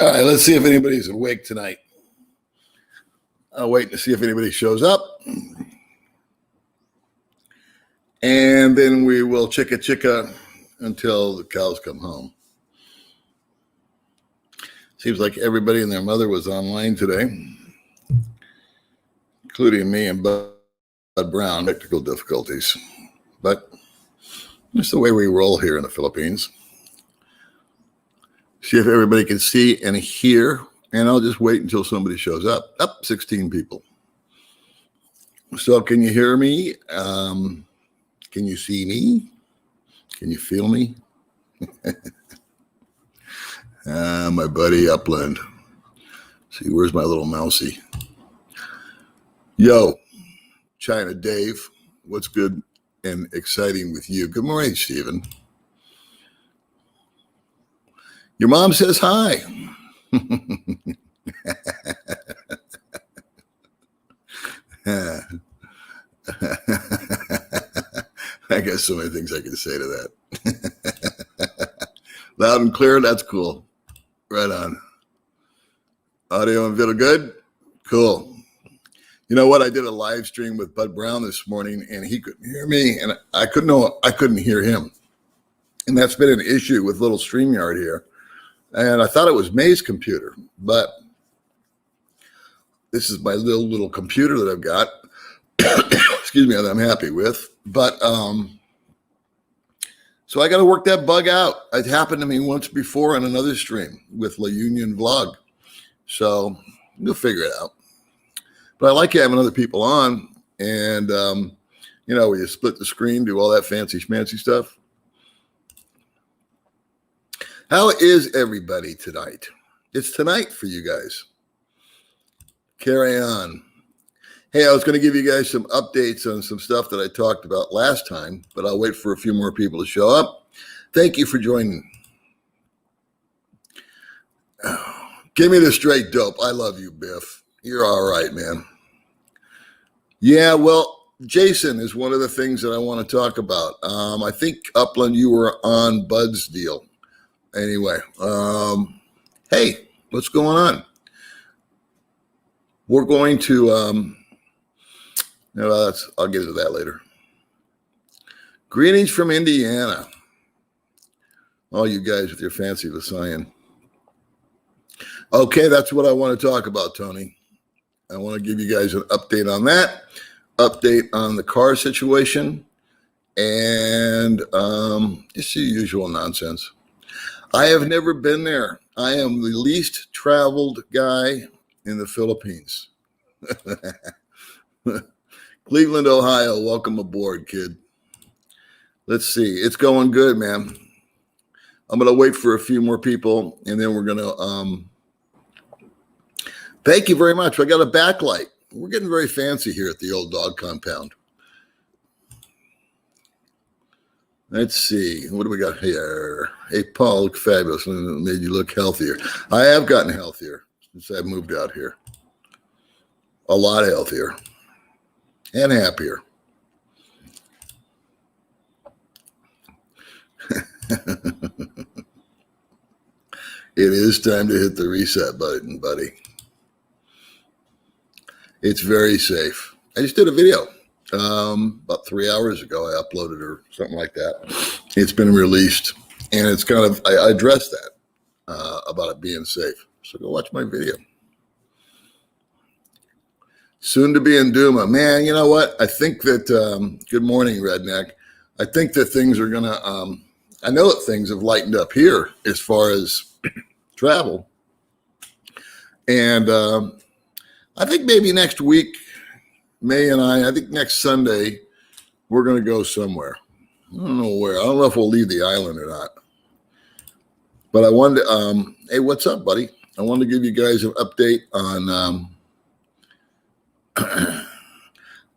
All right, let's see if anybody's awake tonight. I'll wait to see if anybody shows up. And then we will chicka until the cows come home. Seems like everybody and their mother was online today, including me and Bud Brown. Technical difficulties, but it's the way we roll here in the Philippines. See if everybody can see and hear, and I'll just wait until somebody shows up. Up 16 people. So can you hear me? Can you see me? Can you feel me? My buddy Upland. See, where's my little mousey? Yo, China Dave, what's good and exciting with you? Good morning, Stephen. Your mom says hi. I got so many things I can say to that. Loud and clear, that's cool. Right on. Audio and video good? Cool. You know what? I did a live stream with Bud Brown this morning, and he couldn't hear me, and I couldn't hear him. And that's been an issue with little StreamYard here. And I thought it was May's computer, but this is my little computer that I've got. Excuse me, that I'm happy with. But so I got to work that bug out. It happened to me once before on another stream with La Union Vlog. So we'll figure it out. But I like having other people on, and you know, you split the screen, do all that fancy schmancy stuff. How is everybody tonight? It's tonight for you guys. Carry on. Hey, I was going to give you guys some updates on some stuff that I talked about last time, but I'll wait for a few more people to show up. Thank you for joining. Give me the straight dope. I love you, Biff. You're all right, man. Yeah, well, Jason is one of the things that I want to talk about. I think, Upland, you were on Bud's deal. Anyway, hey, what's going on? We're going to, I'll get into that later. Greetings from Indiana. All you guys with your fancy Visayan. Okay, that's what I want to talk about, Tony. I want to give you guys an update on that, update on the car situation, and just the usual nonsense. I have never been there. I am the least traveled guy in the Philippines. Cleveland, Ohio, welcome aboard, kid. Let's see. It's going good, man. I'm going to wait for a few more people, and then we're going to thank you very much. I got a backlight. We're getting very fancy here at the old dog compound. Let's see. What do we got here? Hey, Paul, look fabulous. Made you look healthier. I have gotten healthier since I moved out here. A lot healthier and happier. It is time to hit the reset button, buddy. It's very safe. I just did a video about 3 hours ago. I uploaded or something like that. It's been released, and it's kind of, I addressed that about it being safe. So go watch my video. Soon to be in Duma. Man, you know what? I think that, good morning, Redneck. I think that things are going to, I know that things have lightened up here as far as travel. And I think maybe next week, May and I think next Sunday, we're going to go somewhere. I don't know where. I don't know if we'll leave the island or not. But I wanted to, hey, what's up, buddy? I wanted to give you guys an update on,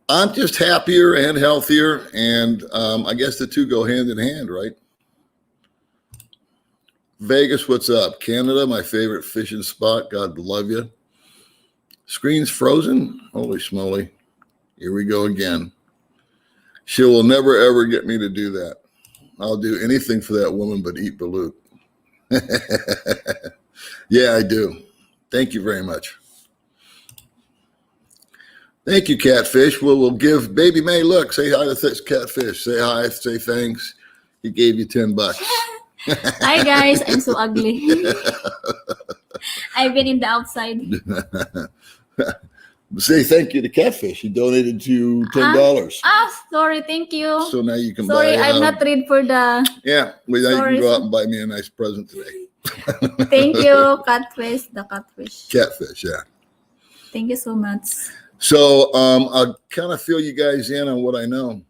I'm just happier and healthier, and I guess the two go hand in hand, right? Vegas, what's up? Canada, my favorite fishing spot. God love you. Screen's frozen? Holy smoly. Here we go again. She will never, ever get me to do that. I'll do anything for that woman but eat balut. Yeah, I do. Thank you very much. Thank you, Catfish. We'll give Baby May, look, say hi to Catfish. Say hi, say thanks. He gave you $10. Hi guys, I'm so ugly. I've been in the outside. Say thank you to Catfish. He donated you $10. Sorry, thank you. So now you can Sorry, buy. I'm not ready for the. Yeah, well, now you Sorry, can go out and buy me a nice present today. Thank you, Catfish. The Catfish. Catfish, yeah. Thank you so much. So I kind of fill you guys in on what I know.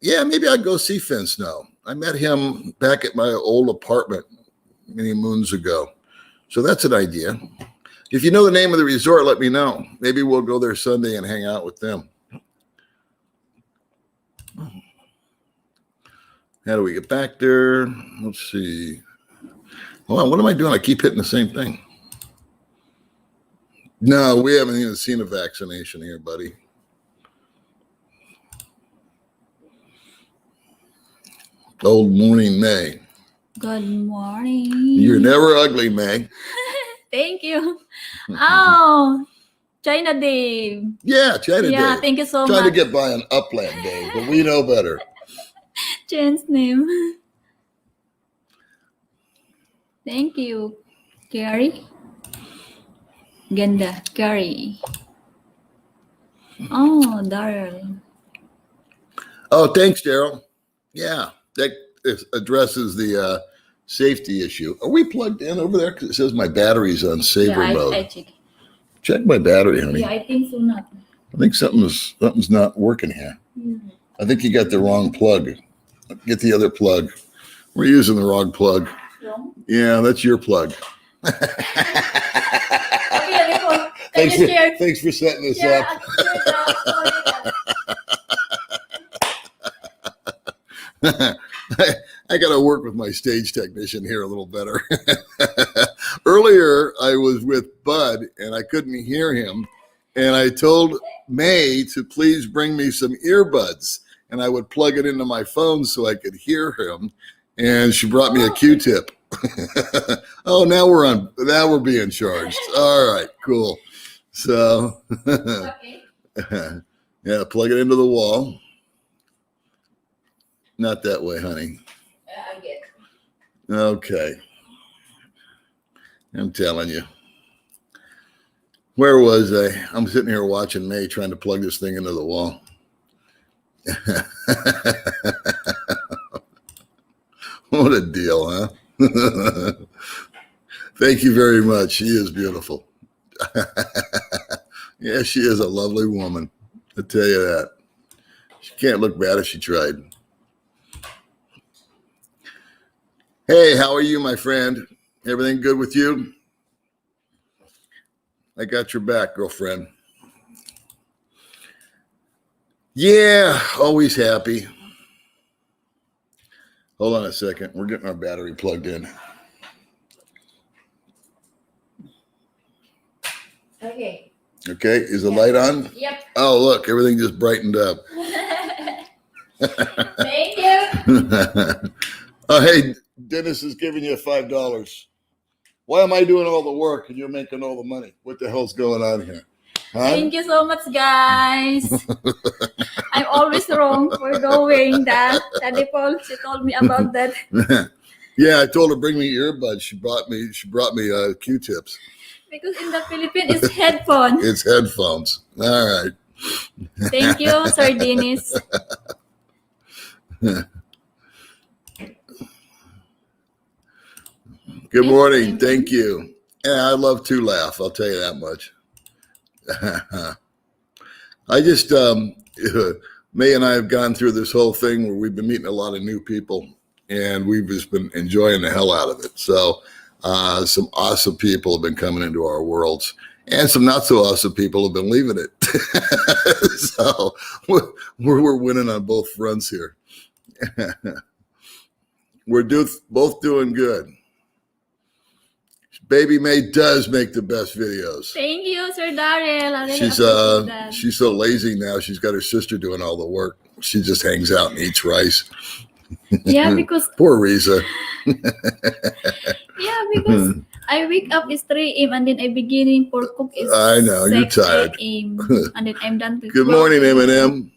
Yeah, maybe I'd go see Finn Snow. I met him back at my old apartment many moons ago. So that's an idea. If you know the name of the resort, let me know. Maybe we'll go there Sunday and hang out with them. How do we get back there? Let's see. Hold on, what am I doing? I keep hitting the same thing. No, we haven't even seen a vaccination here, buddy. Old morning, May. Good morning. You're never ugly, May. Thank you. Oh, China Dave. Yeah, China Dave. Yeah, thank you so Trying much. to get by on Upland Dave, but we know better. Jen's name. Thank you, Carrie. Ganda, Carrie. Oh, Daryl. Oh, thanks, Daryl. Yeah, that addresses the safety issue. Are we plugged in over there? Because it says my battery's on saver mode. I check. Check my battery, honey. Yeah, I think so not. I think something's not working here. I think you got the wrong plug. Get the other plug. We're using the wrong plug. Wrong? Yeah, that's your plug. Okay, thanks for setting this up. I got to work with my stage technician here a little better. Earlier, I was with Bud and I couldn't hear him. And I told May to please bring me some earbuds and I would plug it into my phone so I could hear him. And she brought me a Q-tip. Oh, now we're being charged. All right, cool. So, yeah, plug it into the wall. Not that way, honey. I get. Okay. I'm telling you. Where was I? I'm sitting here watching May trying to plug this thing into the wall. What a deal, huh? Thank you very much. She is beautiful. Yeah, she is a lovely woman. I tell you that. She can't look bad if she tried. Hey, how are you, my friend? Everything good with you? I got your back, girlfriend. Yeah, always happy. Hold on a second. We're getting our battery plugged in. Okay. Okay, is the light on? Yep. Oh, look, everything just brightened up. Thank you. Oh, hey, Dennis is giving you $5. Why am I doing all the work and you're making all the money? What the hell's going on here? Huh? Thank you so much, guys. I'm always wrong for doing that. Tadipol, she told me about that. Yeah, I told her bring me earbuds. She brought me Q-tips. Because in the Philippines, it's headphones. It's headphones. All right. Thank you, Sir Dennis. Good morning. Thank you. Yeah, I love to laugh. I'll tell you that much. I just, May and I have gone through this whole thing where we've been meeting a lot of new people and we've just been enjoying the hell out of it. So some awesome people have been coming into our worlds and some not so awesome people have been leaving it. So we're winning on both fronts here. We're both doing good. Baby May does make the best videos. Thank you, Sir Daryl. I really appreciate that. She's so lazy now. She's got her sister doing all the work. She just hangs out and eats rice. Yeah, because poor Risa. yeah, because I wake up is 3 a.m. and then I beginning for cook is I know, you're 6 tired. a.m. and then I'm done to Good 12 morning, a.m. Eminem.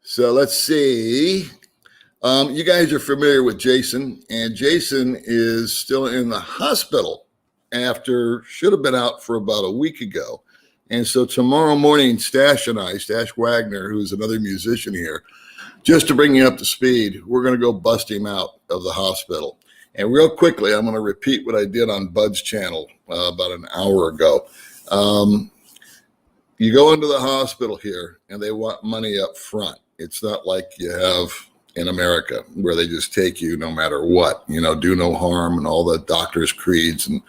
So let's see. You guys are familiar with Jason, and Jason is still in the hospital after should have been out for about a week ago. And so tomorrow morning, Stash Wagner, who's another musician here, just to bring you up to speed, we're going to go bust him out of the hospital. And real quickly, I'm going to repeat what I did on Bud's channel about an hour ago. You go into the hospital here and they want money up front. It's not like you have in America where they just take you no matter what, do no harm and all the doctor's creeds and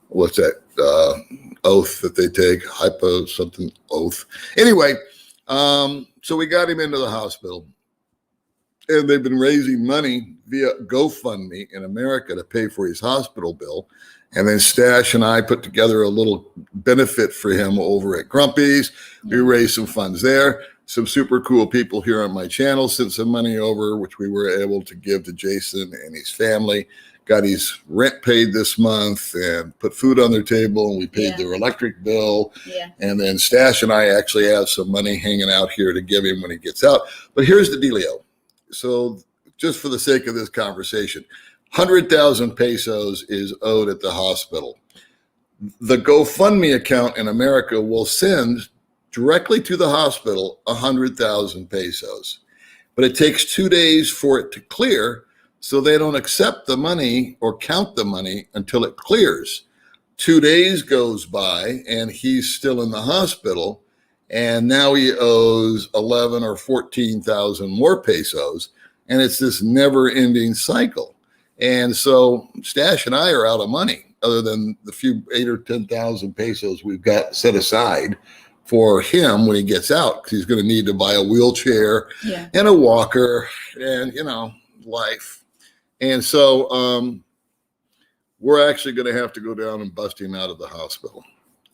what's that oath that they take, hypo something oath. Anyway, so we got him into the hospital and they've been raising money via GoFundMe in America to pay for his hospital bill. And then Stash and I put together a little benefit for him over at Grumpy's. We raised some funds there. Some super cool people here on my channel sent some money over, which we were able to give to Jason and his family. Got his rent paid this month and put food on their table, and we paid their electric bill. Yeah. And then Stash and I actually have some money hanging out here to give him when he gets out. But here's the dealio. So just for the sake of this conversation, 100,000 pesos is owed at the hospital. The GoFundMe account in America will send directly to the hospital 100,000 pesos. But it takes 2 days for it to clear, so they don't accept the money or count the money until it clears. 2 days goes by and he's still in the hospital, and now he owes 11 or 14,000 more pesos, and it's this never-ending cycle. And so Stash and I are out of money, other than the few 8 or 10,000 pesos we've got set aside for him when he gets out, because he's going to need to buy a wheelchair and a walker and, life. And so we're actually going to have to go down and bust him out of the hospital.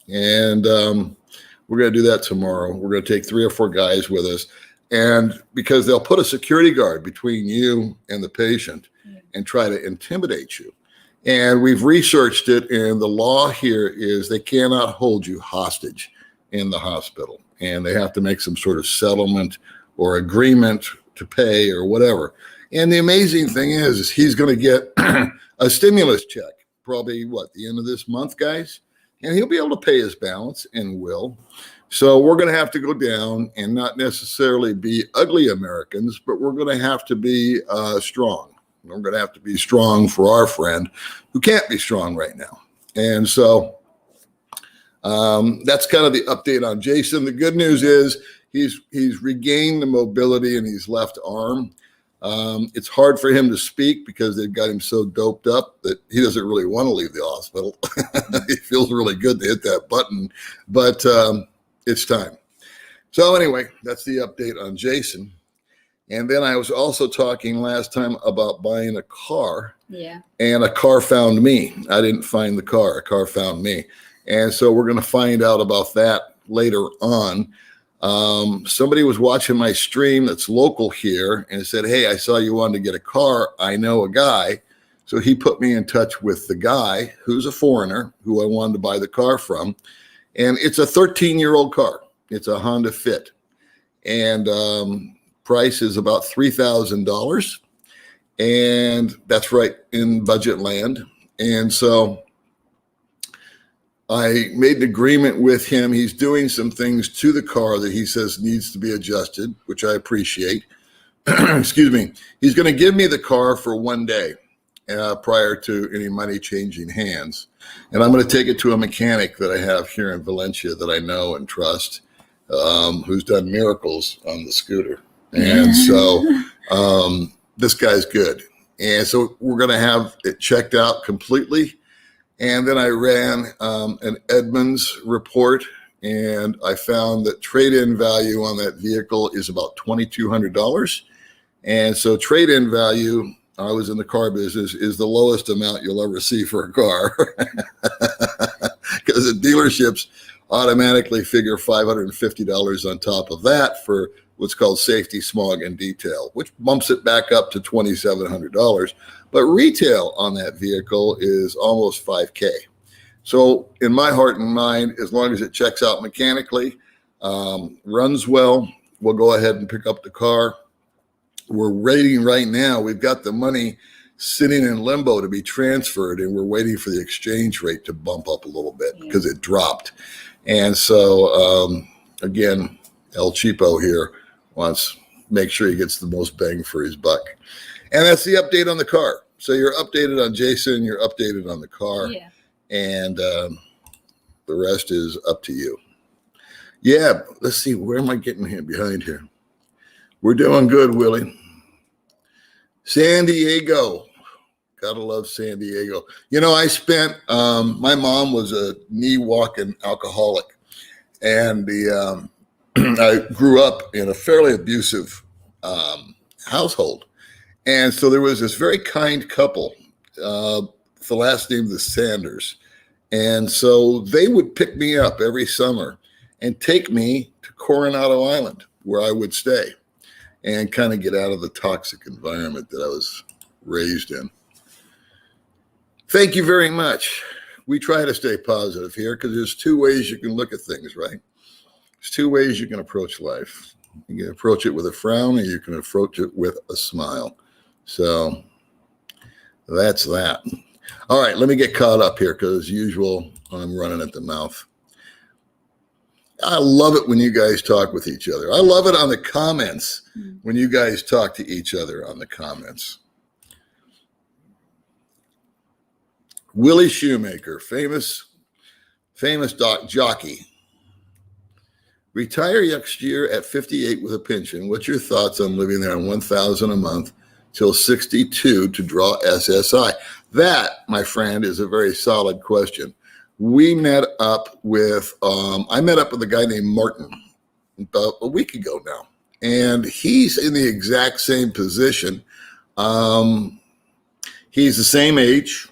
And we're going to do that tomorrow. We're going to take 3 or 4 guys with us. And because they'll put a security guard between you and the patient and try to intimidate you. And we've researched it, and the law here is they cannot hold you hostage in the hospital, and they have to make some sort of settlement or agreement to pay or whatever. And the amazing thing is he's going to get a stimulus check, probably the end of this month, guys, and he'll be able to pay his balance and will. So we're going to have to go down and not necessarily be ugly Americans, but we're going to have to be strong. We're going to have to be strong for our friend who can't be strong right now. And so that's kind of the update on Jason. The good news is he's regained the mobility in his left arm. It's hard for him to speak because they've got him so doped up that he doesn't really want to leave the hospital. It feels really good to hit that button, but it's time. So anyway, that's the update on Jason. And then I was also talking last time about buying a car. Yeah. And a car found me. I didn't find the car. A car found me. And so we're going to find out about that later on. Somebody was watching my stream that's local here and said, hey, I saw you wanted to get a car. I know a guy. So he put me in touch with the guy who's a foreigner who I wanted to buy the car from. And it's a 13-year-old car. It's a Honda Fit. And price is about $3,000. And that's right in budget land. And so I made an agreement with him. He's doing some things to the car that he says needs to be adjusted, which I appreciate. Excuse me. He's going to give me the car for 1 day prior to any money changing hands. And I'm going to take it to a mechanic that I have here in Valencia that I know and trust, who's done miracles on the scooter. And so this guy's good. And so we're going to have it checked out completely. And then I ran an Edmunds report, and I found that trade-in value on that vehicle is about $2,200. And so trade-in value, I was in the car business, is the lowest amount you'll ever see for a car. Because the dealerships automatically figure $550 on top of that for what's called safety, smog, and detail, which bumps it back up to $2,700. But retail on that vehicle is almost $5K. So in my heart and mind, as long as it checks out mechanically, runs well, we'll go ahead and pick up the car. We're waiting right now. We've got the money sitting in limbo to be transferred, and we're waiting for the exchange rate to bump up a little bit because it dropped. And so, again, El Cheapo here wants to make sure he gets the most bang for his buck. And that's the update on the car. So you're updated on Jason, you're updated on the car, and the rest is up to you. Yeah, let's see. Where am I getting here behind here? We're doing good, Willie. San Diego. Gotta love San Diego. You know, I spent, my mom was a knee walking alcoholic. And I grew up in a fairly abusive household. And so there was this very kind couple, the last name was Sanders. And so they would pick me up every summer and take me to Coronado Island, where I would stay and kind of get out of the toxic environment that I was raised in. Thank you very much. We try to stay positive here because there's two ways you can look at things, right? There's two ways you can approach life. You can approach it with a frown, or you can approach it with a smile. So that's that. All right, let me get caught up here because, as usual, I'm running at the mouth. I love it when you guys talk with each other. I love it on the comments when you guys talk to each other on the comments. Willie Shoemaker, famous jockey. Retire next year at 58 with a pension. What's your thoughts on living there on $1,000 a month till 62 to draw SSI? That, my friend, is a very solid question. We met up with, I met up with a guy named Martin about a week ago now, and he's in the exact same position. He's the same age.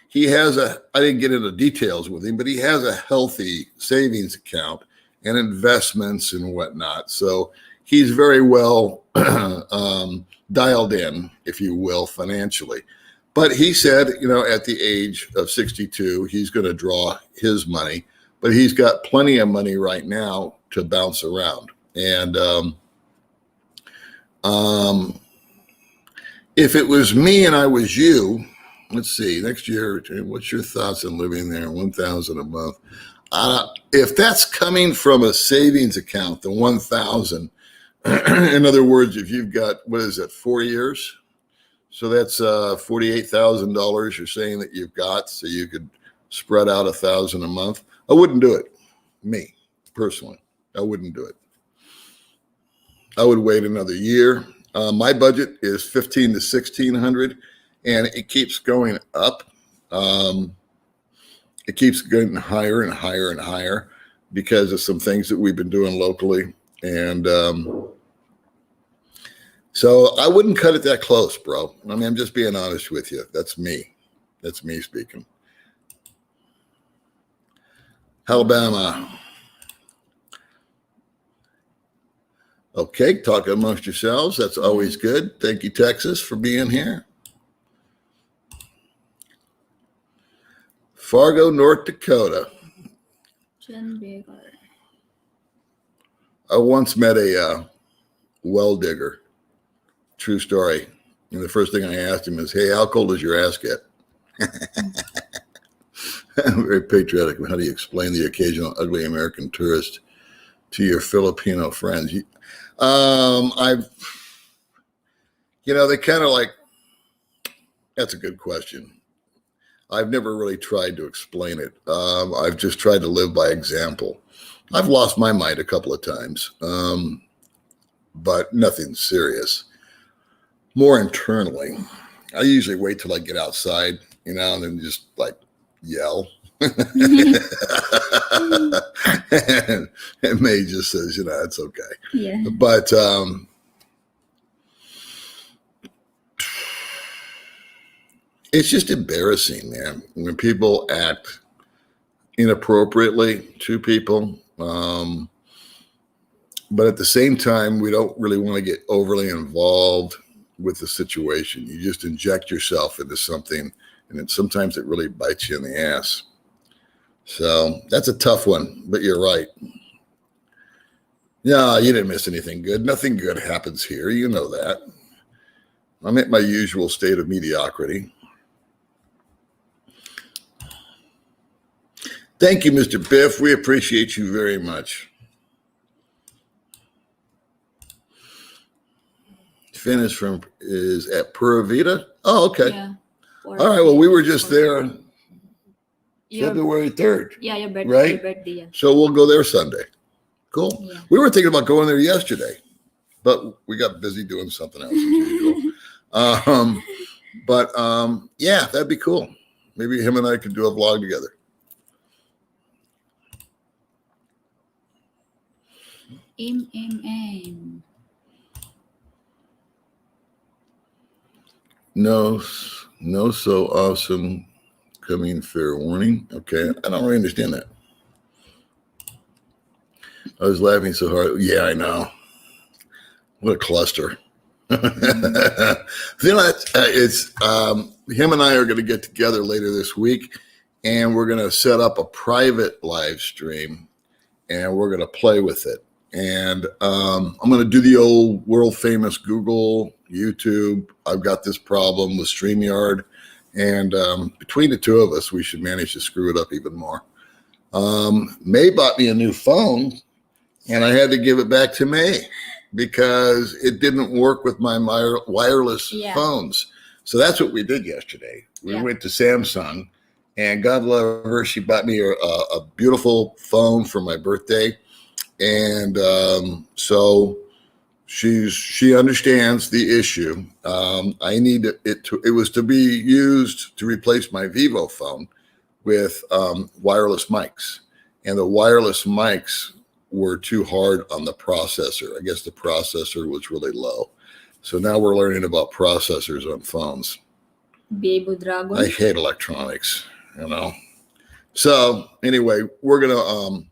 He has I didn't get into details with him, but he has a healthy savings account and investments and whatnot. So he's very well dialed in, if you will, financially. But he said, you know, at the age of 62, he's going to draw his money, but he's got plenty of money right now to bounce around. And if it was me and I was you, let's see, next year, what's your thoughts on living there, $1,000 a month? If that's coming from a savings account, the $1,000, in other words, if you've got, what is it, 4 years? So that's $48,000 you're saying that you've got, so you could spread out $1,000 a month. I wouldn't do it, me, personally. I wouldn't do it. I would wait another year. My budget is $1,500 to $1,600, and it keeps going up. It keeps getting higher and higher and higher because of some things that we've been doing locally. And so I wouldn't cut it that close, bro. I mean, I'm just being honest with you. That's me. That's me speaking. Alabama. Okay, talk amongst yourselves. That's always good. Thank you, Texas, for being here. Fargo, North Dakota. I once met a well digger. True story. And the first thing I asked him is, hey, how cold does your ass get? Very patriotic. How do you explain the occasional ugly American tourist to your Filipino friends? They kind of like, that's a good question. I've never really tried to explain it. I've just tried to live by example. I've lost my mind a couple of times, but nothing serious. More internally. I usually wait till I get outside, and then just like yell. And May just says, it's okay. Yeah. But it's just embarrassing, man, when people act inappropriately to people. But at the same time, we don't really want to get overly involved with the situation. You just inject yourself into something, and then sometimes it really bites you in the ass. So that's a tough one, but you're right. No, you didn't miss anything good. Nothing good happens here. You know that. I'm at my usual state of mediocrity. Thank you, Mr. Biff. We appreciate you very much. Finish is at Pura Vida. Oh, okay. Yeah. All right. Well, we were just there February 3rd. Yeah, your birthday. Right? Your birthday, yeah. So we'll go there Sunday. Cool. Yeah. We were thinking about going there yesterday, but we got busy doing something else as usual. Yeah, that'd be cool. Maybe him and I could do a vlog together. M. No, so awesome. Coming fair warning. Okay, I don't really understand that. I was laughing so hard. Yeah, I know. What a cluster. It's him and I are going to get together later this week, and we're going to set up a private live stream, and we're going to play with it. And I'm going to do the old world famous Google, YouTube. I've got this problem with StreamYard, and between the two of us, we should manage to screw it up even more. May bought me a new phone, and I had to give it back to May because it didn't work with my wireless phones. So that's what we did yesterday. We went to Samsung, and God love her, she bought me a beautiful phone for my birthday. And so she understands the issue. I need it was to be used to replace my Vivo phone with wireless mics, and the wireless mics were too hard on the processor. I guess the processor was really low. So now we're learning about processors on phones. Baby Dragon. I hate electronics, you know. So anyway, we're gonna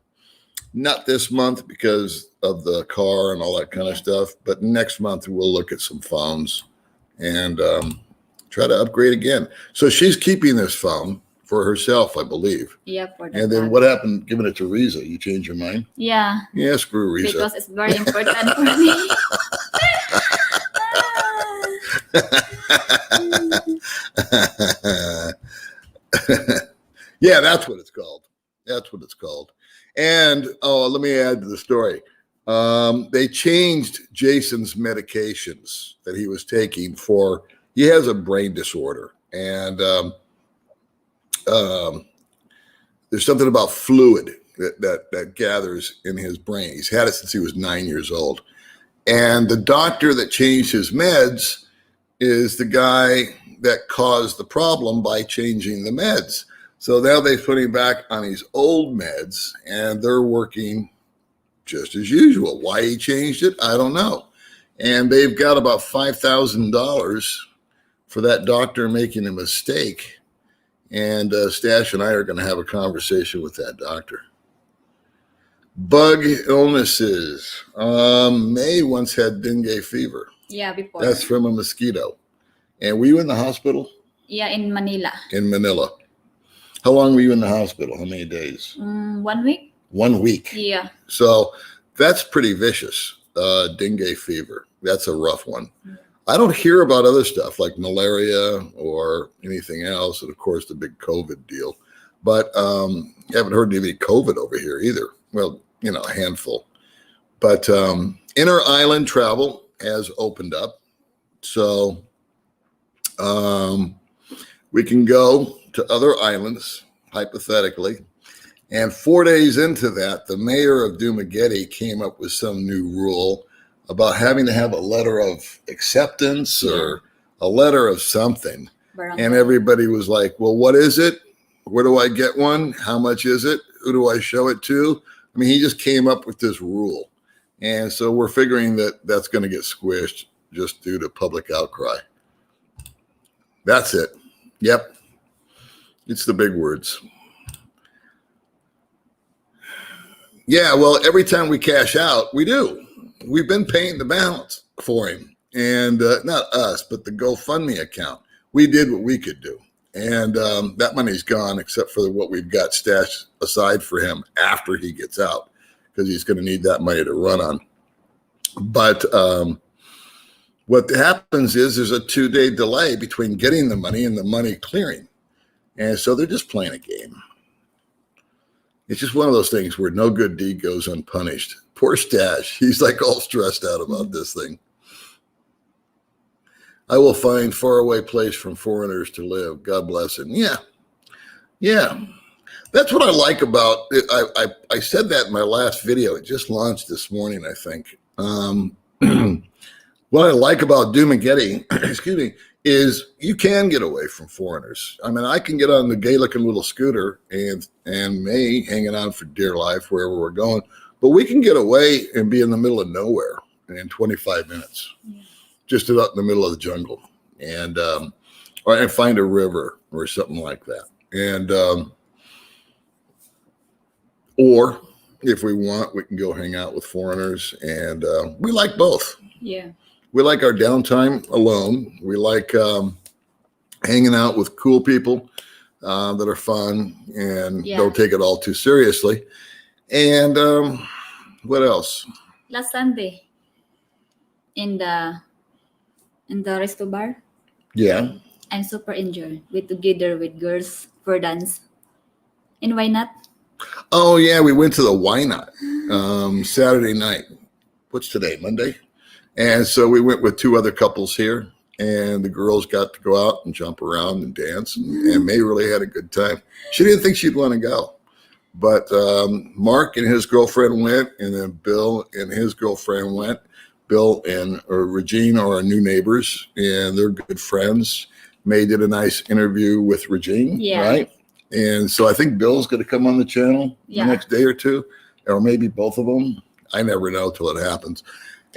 not this month because of the car and all that kind of stuff, but next month we'll look at some phones and try to upgrade again. So she's keeping this phone for herself, I believe. Yeah, for that. And then what happened giving it to Riza? You changed your mind? Yeah. Yeah, screw Riza. Because it's very important for me. Yeah, that's what it's called. That's what it's called. And let me add to the story. They changed Jason's medications that he was taking for. He has a brain disorder, and there's something about fluid that gathers in his brain. He's had it since he was 9 years old, and the doctor that changed his meds is the guy that caused the problem by changing the meds. So now they put him back on his old meds, and they're working just as usual. Why he changed it, I don't know. And they've got about $5,000 for that doctor making a mistake. And Stash and I are going to have a conversation with that doctor. Bug illnesses. May once had dengue fever. Yeah, before. That's from a mosquito. And were you in the hospital? Yeah, in Manila. In Manila. How long were you in the hospital? How many days? 1 week. 1 week. Yeah. So that's pretty vicious. Dengue fever. That's a rough one. I don't hear about other stuff like malaria or anything else. And of course, the big COVID deal. But haven't heard any COVID over here either. Well, a handful. But inter-island travel has opened up. So we can go to other islands, hypothetically. And 4 days into that, the mayor of Dumaguete came up with some new rule about having to have a letter of acceptance or a letter of something. And everybody was like, well, what is it? Where do I get one? How much is it? Who do I show it to? I mean, he just came up with this rule. And so we're figuring that that's going to get squished just due to public outcry. That's it. Yep. It's the big words. Yeah, well, every time we cash out, we do. we've been paying the balance for him, and not us, but the GoFundMe account. We did what we could do, and that money's gone, except for what we've got stashed aside for him after he gets out, because he's going to need that money to run on. But what happens is there's a 2-day delay between getting the money and the money clearing, and so they're just playing a game. It's just one of those things where no good deed goes unpunished. Poor Stash. He's like all stressed out about this thing. I will find faraway place from foreigners to live. God bless him. Yeah. That's what I like about it. I said that in my last video. It just launched this morning, I think. What I like about Doomageddon, excuse me, is you can get away from foreigners. I mean, I can get on the gay-looking little scooter and May hanging on for dear life wherever we're going, but we can get away and be in the middle of nowhere in 25 minutes, just out in the middle of the jungle, and or find a river or something like that. And or if we want, we can go hang out with foreigners, and we like both. Yeah. We like our downtime alone. We like hanging out with cool people that are fun and don't take it all too seriously. And what else? Last Sunday, in the resto bar. Yeah. I'm super enjoyed. We together with girls for dance. And why not? Oh yeah, we went to the Why Not Saturday night. What's today? Monday. And so we went with 2 other couples here, and the girls got to go out and jump around and dance, and May really had a good time. She didn't think she'd want to go, but Mark and his girlfriend went, and then Bill and his girlfriend went. Bill and Regine are our new neighbors, and they're good friends. May did a nice interview with Regine, right? And so I think Bill's going to come on the channel the next day or 2, or maybe both of them. I never know till it happens.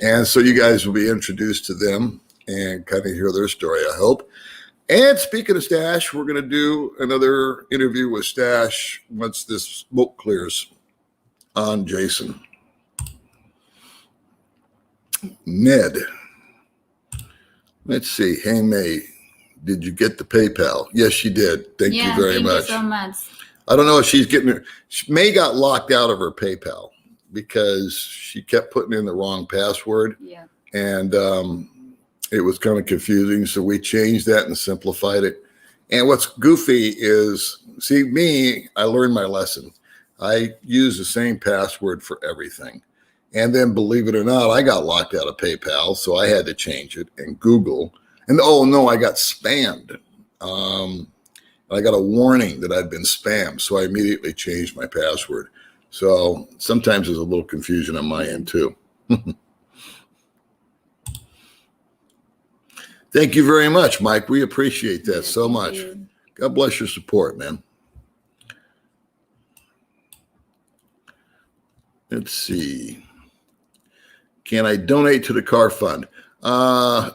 And so you guys will be introduced to them and kind of hear their story, I hope. And speaking of Stash, we're going to do another interview with Stash once this smoke clears on Jason. Ned. Let's see. Hey, May, did you get the PayPal? Yes, she did. Thank you very much. Thank you so much. I don't know if she's getting her. May got locked out of her PayPal because she kept putting in the wrong password. Yeah. And it was kind of confusing. So we changed that and simplified it. And what's goofy is, see, me, I learned my lesson. I use the same password for everything. And then, believe it or not, I got locked out of PayPal. So I had to change it and Google. And oh no, I got spammed. I got a warning that I'd been spammed. So I immediately changed my password. So sometimes there's a little confusion on my end too. Thank you very much, Mike. We appreciate that so much. God bless your support, man. Let's see. Can I donate to the car fund? I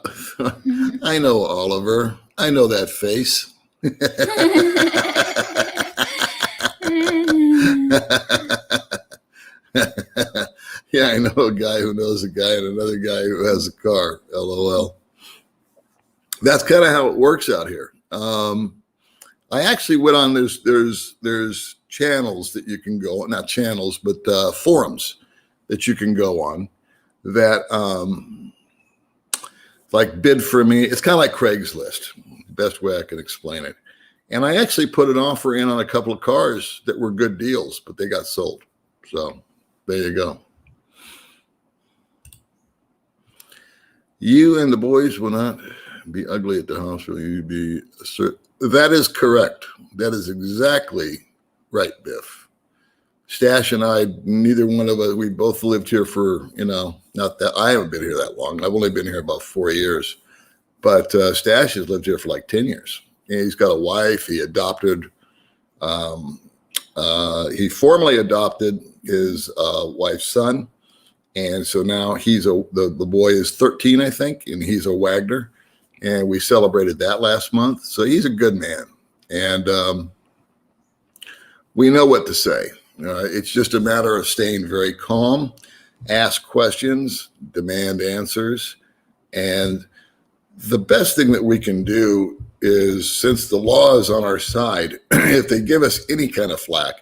know Oliver. I know that face. Yeah, I know a guy who knows a guy and another guy who has a car. LOL. That's kind of how it works out here. I actually went on. There's channels that you can go on, not channels, but forums that you can go on that like bid for me. It's kind of like Craigslist. Best way I can explain it. And I actually put an offer in on a couple of cars that were good deals, but they got sold. So there you go. You and the boys will not be ugly at the hospital. You'd be that is correct. That is exactly right, Biff. Stash and I, neither one of us, we both lived here for, not that I haven't been here that long. I've only been here about 4 years, but Stash has lived here for like 10 years. And he's got a wife. He adopted, he formally adopted his wife's son. And so now the boy is 13, I think, and he's a Wagner. And we celebrated that last month. So he's a good man. And we know what to say. It's just a matter of staying very calm ask questions, demand answers. And the best thing that we can do is, since the law is on our side, if they give us any kind of flack,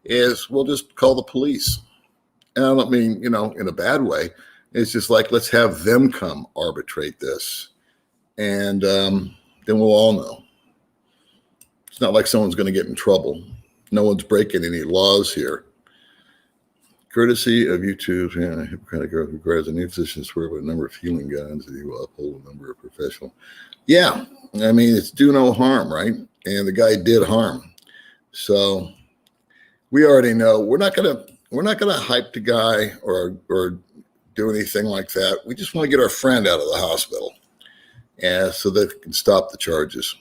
is we'll just call the police. And I don't mean, in a bad way. It's just like, let's have them come arbitrate this. And then we'll all know. It's not like someone's going to get in trouble. No one's breaking any laws here. Courtesy of YouTube, Hippocratic Oath requires a new physician swear by a number of healing guidelines that he will uphold a number of professional. Yeah, I mean, it's do no harm, right? And the guy did harm. So we already know we're not gonna hype the guy or do anything like that. We just want to get our friend out of the hospital, and so that we can stop the charges.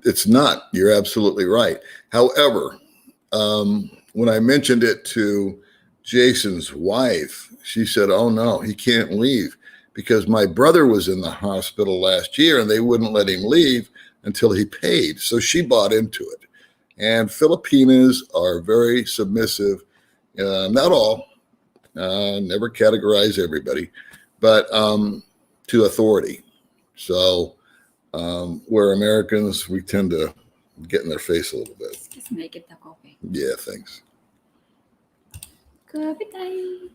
It's not. You're absolutely right. However, when I mentioned it to Jason's wife, she said, "Oh no, he can't leave because my brother was in the hospital last year and they wouldn't let him leave until he paid." So she bought into it. And Filipinas are very submissive. Not all, never categorize everybody, but to authority. So where Americans, we tend to get in their face a little bit. Just make it a coffee. Yeah, thanks. Coffee time.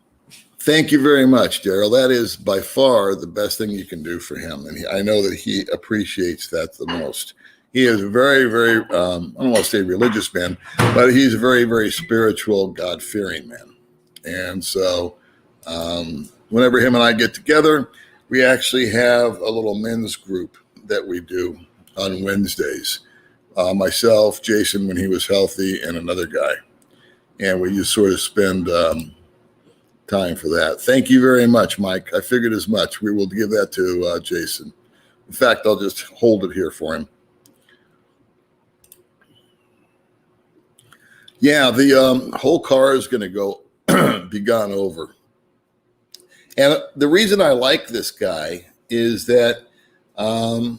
Thank you very much, Daryl. That is by far the best thing you can do for him. And I know that he appreciates that the most. He is a very, very, I don't want to say religious man, but he's a very, very spiritual, God-fearing man. And so whenever him and I get together, we actually have a little men's group that we do on Wednesdays. Myself, Jason, when he was healthy, and another guy. And we just sort of spend time for that. Thank you very much, Mike. I figured as much. We will give that to Jason. In fact, I'll just hold it here for him. Yeah, the whole car is going to go be gone over. And the reason I like this guy is that, and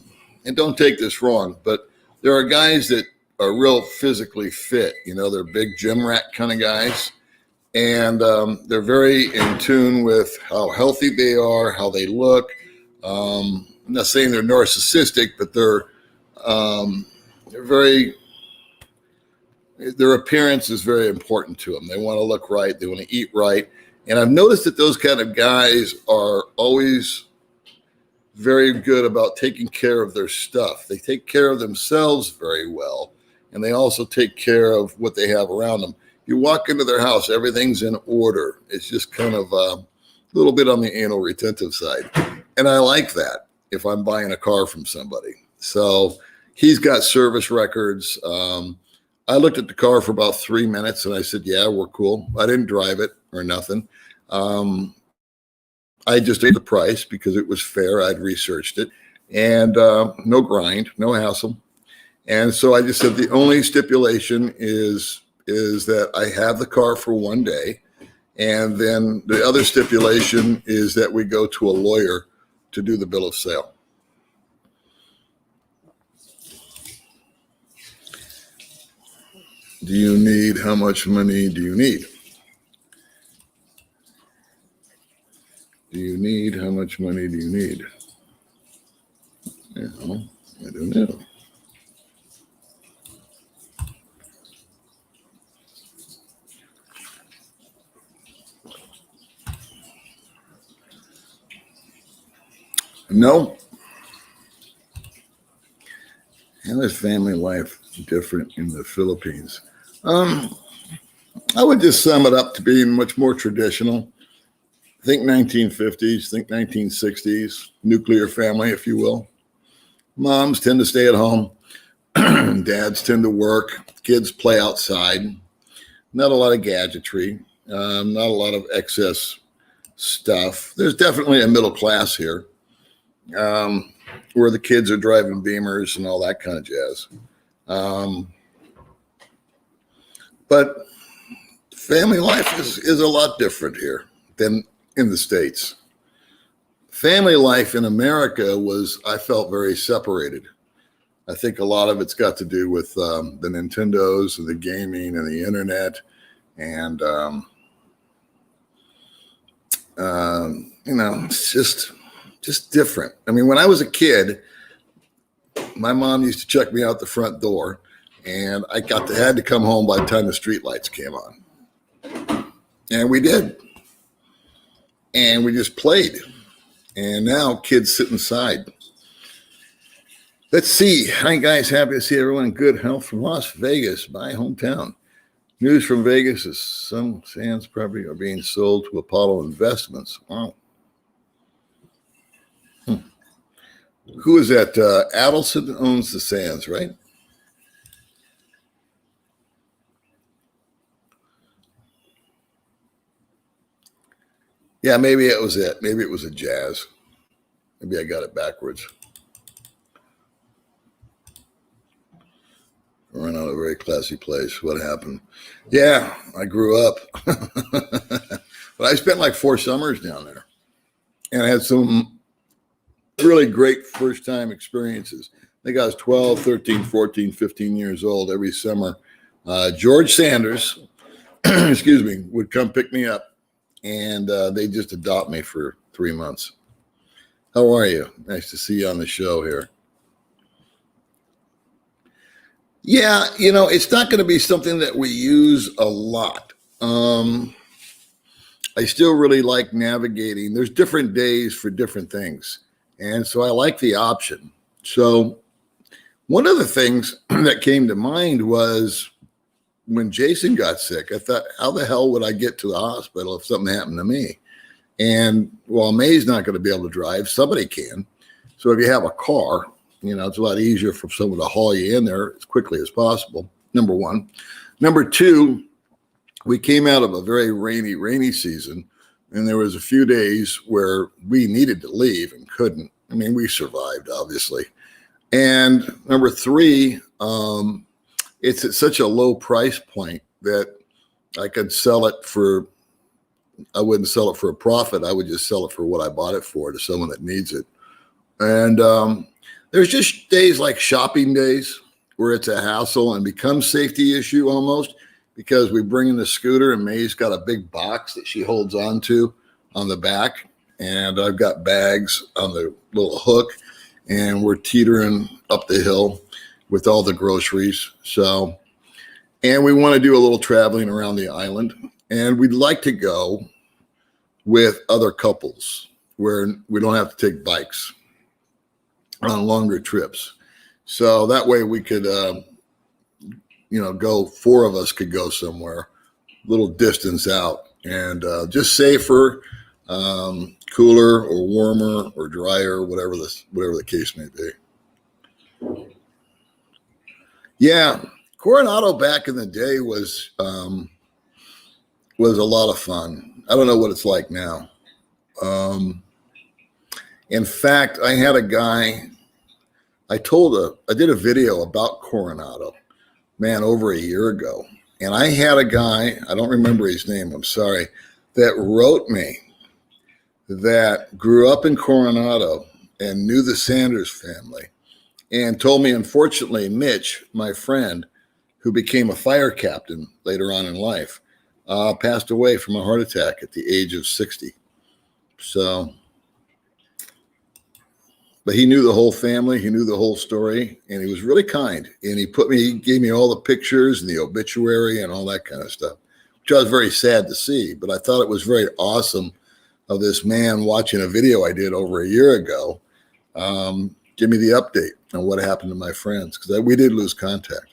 don't take this wrong, but there are guys that are real physically fit. They're big gym rat kind of guys. And they're very in tune with how healthy they are, how they look. I'm not saying they're narcissistic, but they're very, their appearance is very important to them. They want to look right. They want to eat right. And I've noticed that those kind of guys are always very good about taking care of their stuff. They take care of themselves very well. And they also take care of what they have around them. You walk into their house, everything's in order. It's just kind of a little bit on the anal retentive side. And I like that if I'm buying a car from somebody. So he's got service records. I looked at the car for about 3 minutes and I said, yeah, we're cool. I didn't drive it or nothing. I just paid the price because it was fair. I'd researched it. And no grind, no hassle. And so I just said the only stipulation is that I have the car for one day. And then the other stipulation is that we go to a lawyer to do the bill of sale. Do you need, how much money do you need? Do you need, how much money do you need? I don't know. No. How is family life different in the Philippines? I would just sum it up to being much more traditional. Think 1950s, think 1960s, nuclear family, if you will. Moms tend to stay at home. Dads tend to work. Kids play outside. Not a lot of gadgetry. Not a lot of excess stuff. There's definitely a middle class here. Where the kids are driving Beamers and all that kind of jazz. But family life is a lot different here than in the States. Family life in America I felt very separated. I think a lot of it's got to do with the Nintendos and the gaming and the internet. And It's just different. I mean, when I was a kid, my mom used to check me out the front door, and had to come home by the time the street lights came on. And we did. And we just played. And now kids sit inside. Let's see. Hi, guys. Happy to see everyone in good health from Las Vegas, my hometown. News from Vegas is some sands property are being sold to Apollo Investments. Wow. Who is that? Adelson owns the sands, right? Yeah, maybe it was it. Maybe it was a Jazz. Maybe I got it backwards. Run out of a very classy place. What happened? Yeah, I grew up. But I spent like 4 summers down there. And I had some really great first-time experiences. I think I was 12, 13, 14, 15 years old every summer. George Sanders, excuse me, would come pick me up. And they just adopt me for 3 months. How are you? Nice to see you on the show here. Yeah, it's not going to be something that we use a lot. I still really like navigating. There's different days for different things. And so I like the option. So one of the things that came to mind was when Jason got sick, I thought, how the hell would I get to the hospital if something happened to me? And while May's not going to be able to drive, somebody can. So if you have a car, it's a lot easier for someone to haul you in there as quickly as possible, number one. Number two, we came out of a very rainy season, and there was a few days where we needed to leave and couldn't. I mean, we survived, obviously. And number three, it's at such a low price point that I could sell it for, I wouldn't sell it for a profit. I would just sell it for what I bought it for to someone that needs it. And there's just days like shopping days where it's a hassle and becomes safety issue almost because we bring in the scooter and May's got a big box that she holds on to on the back. And I've got bags on the little hook and we're teetering up the hill with all the groceries. So, and we want to do a little traveling around the island, and we'd like to go with other couples where we don't have to take bikes on longer trips. So that way we could, go, 4 of us could go somewhere, a little distance out and just safer, cooler or warmer or drier, whatever the case may be. Yeah, Coronado back in the day was a lot of fun. I don't know what it's like now. In fact, I had a guy. I did a video about Coronado, over a year ago, and I had a guy. I don't remember his name. I'm sorry. That wrote me that grew up in Coronado and knew the Sanders family. And told me, unfortunately, Mitch, my friend, who became a fire captain later on in life, passed away from a heart attack at the age of 60. So, but he knew the whole family, he knew the whole story, and he was really kind. And he gave me all the pictures and the obituary and all that kind of stuff, which I was very sad to see. But I thought it was very awesome of this man watching a video I did over a year ago. Give me the update on what happened to my friends, because we did lose contact.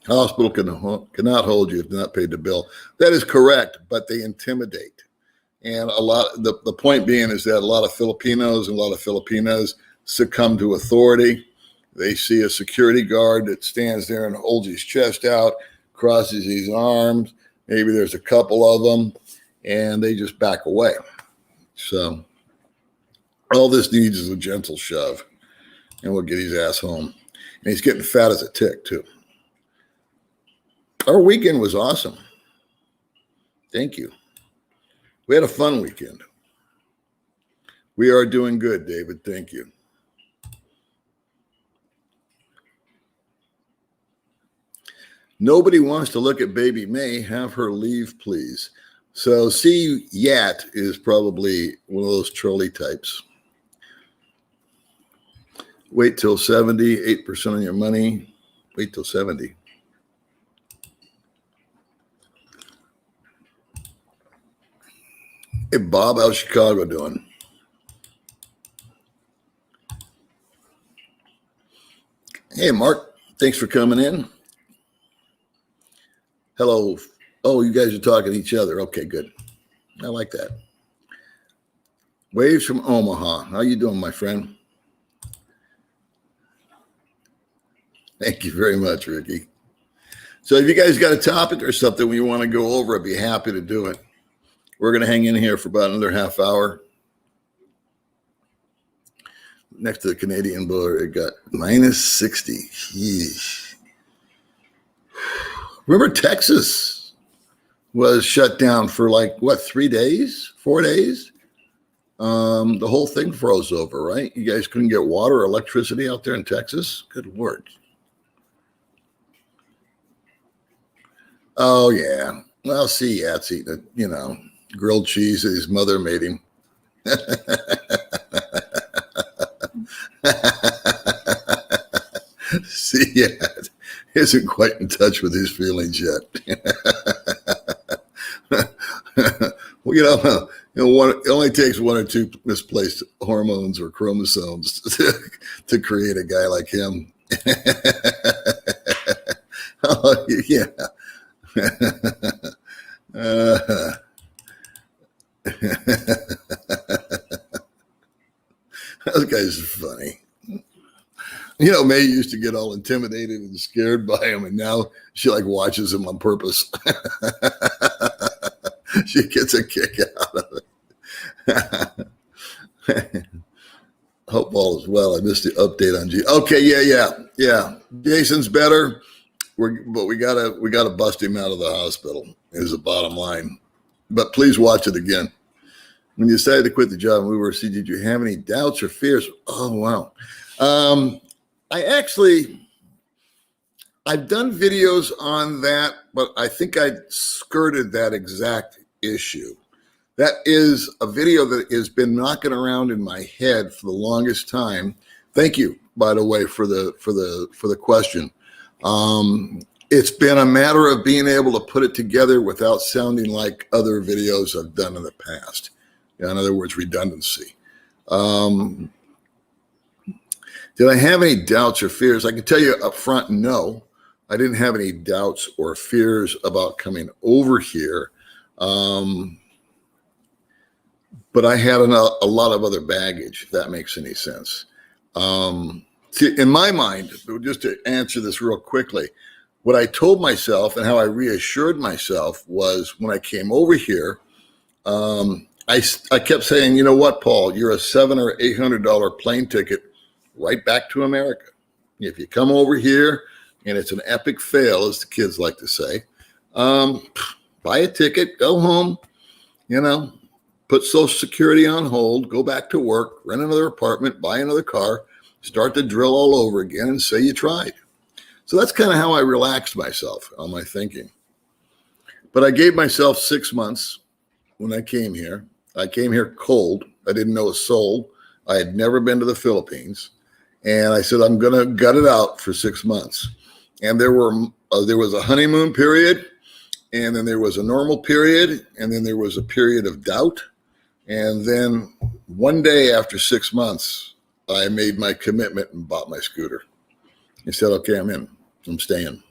Hospital cannot hold you if you're not paid the bill. That is correct, but they intimidate. And the point being is that a lot of Filipinos succumb to authority. They see a security guard that stands there and holds his chest out, crosses his arms. Maybe there's a couple of them, and they just back away. So all this needs is a gentle shove, and we'll get his ass home. And he's getting fat as a tick, too. Our weekend was awesome. Thank you. We had a fun weekend. We are doing good, David. Thank you. Nobody wants to look at baby May. Have her leave, please. So C Yat is probably one of those trolley types. Wait till 70, 8% on your money. Wait till 70. Hey, Bob, how's Chicago doing? Hey, Mark, thanks for coming in. Hello. Oh, you guys are talking to each other. Okay, good. I like that. Waves from Omaha. How you doing, my friend? Thank you very much, Ricky. So if you guys got a topic or something we want to go over, I'd be happy to do it. We're going to hang in here for about another half hour. Next to the Canadian border, it got minus 60. Yeesh. Remember Texas was shut down for like, what, 3 days, 4 days? The whole thing froze over, right? You guys couldn't get water or electricity out there in Texas? Good Lord. Oh, yeah. Well, see, Yat's eating it, grilled cheese that his mother made him. See, Yat isn't quite in touch with his feelings yet. Well, it only takes one or two misplaced hormones or chromosomes to create a guy like him. Oh, yeah. Those guys are funny. May used to get all intimidated and scared by him, and now she like watches him on purpose. She gets a kick out of it. Hope all is well. I missed the update on G. Okay, yeah. Jason's better. But we gotta bust him out of the hospital is the bottom line. But please watch it again. When you decided to quit the job and move overseas, did you have any doubts or fears? Oh wow. I've done videos on that, but I think I skirted that exact issue. That is a video that has been knocking around in my head for the longest time. Thank you, by the way, for the question. It's been a matter of being able to put it together without sounding like other videos I've done in the past. In other words, redundancy. Did I have any doubts or fears? I can tell you up front, no. I didn't have any doubts or fears about coming over here. But I had a lot of other baggage, if that makes any sense. See, in my mind, just to answer this real quickly, what I told myself and how I reassured myself was when I came over here, I kept saying, you know what, Paul, you're a $700 or $800 plane ticket right back to America. If you come over here and it's an epic fail, as the kids like to say, buy a ticket, go home, put Social Security on hold, go back to work, rent another apartment, buy another car, start the drill all over again and say you tried. So that's kind of how I relaxed myself on my thinking. But I gave myself 6 months when I came here. I came here cold. I didn't know a soul. I had never been to the Philippines. And I said, I'm going to gut it out for 6 months. And there was a honeymoon period, and then there was a normal period, and then there was a period of doubt. And then one day after 6 months, I made my commitment and bought my scooter. He said, okay, I'm in. I'm staying.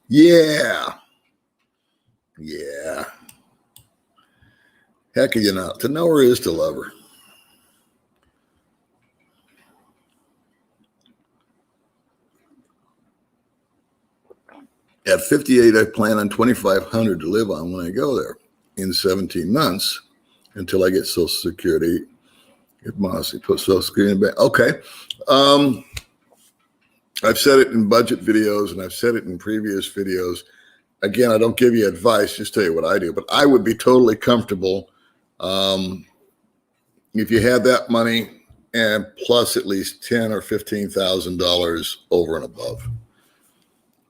Yeah. Heck, to know her is to love her. At 58, I plan on $2,500 to live on when I go there in 17 months until I get Social Security. If Mossy put Social Security in the bank. Okay. I've said it in budget videos and I've said it in previous videos. Again, I don't give you advice, just tell you what I do. But I would be totally comfortable if you had that money and plus at least $10,000 or $15,000 over and above.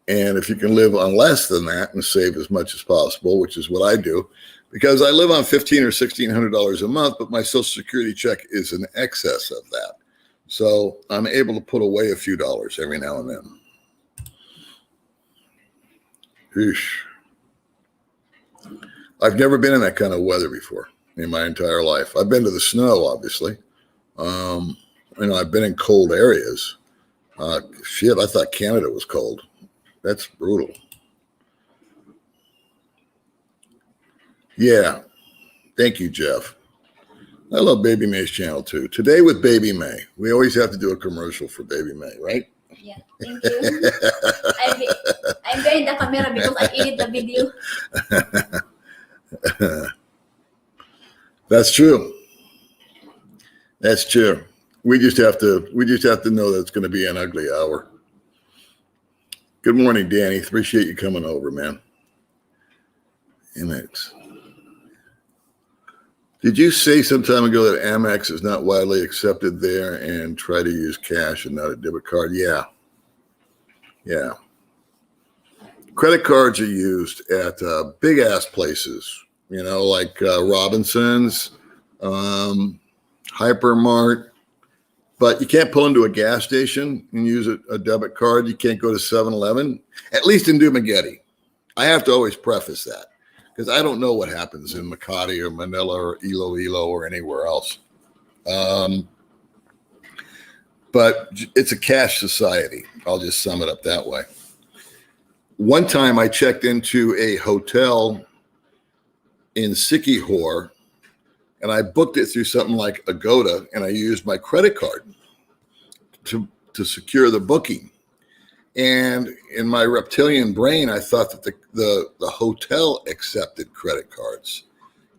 And if you can live on less than that and save as much as possible, which is what I do, because I live on $1,500 or $1,600 a month, but my Social Security check is in excess of that. So I'm able to put away a few dollars every now and then. Eesh. I've never been in that kind of weather before in my entire life. I've been to the snow, obviously. I've been in cold areas. Shit, I thought Canada was cold. That's brutal. Yeah. Thank you, Jeff. I love Baby May's channel too. Today with Baby May. We always have to do a commercial for Baby May, right? Yeah, thank you. I'm behind the camera because I edit the video. That's true. That's true. We just have to know that it's going to be an ugly hour. Good morning, Danny. Appreciate you coming over, man. Amex. Did you say some time ago that Amex is not widely accepted there and try to use cash and not a debit card? Yeah. Yeah. Credit cards are used at big ass places, like Robinson's, Hypermart, but you can't pull into a gas station and use a debit card. You can't go to 7-Eleven, at least in Dumaguete. I have to always preface that because I don't know what happens in Makati or Manila or Iloilo or anywhere else. But it's a cash society. I'll just sum it up that way. One time I checked into a hotel in Sikihor and I booked it through something like Agoda and I used my credit card to secure the booking. And in my reptilian brain, I thought that the hotel accepted credit cards.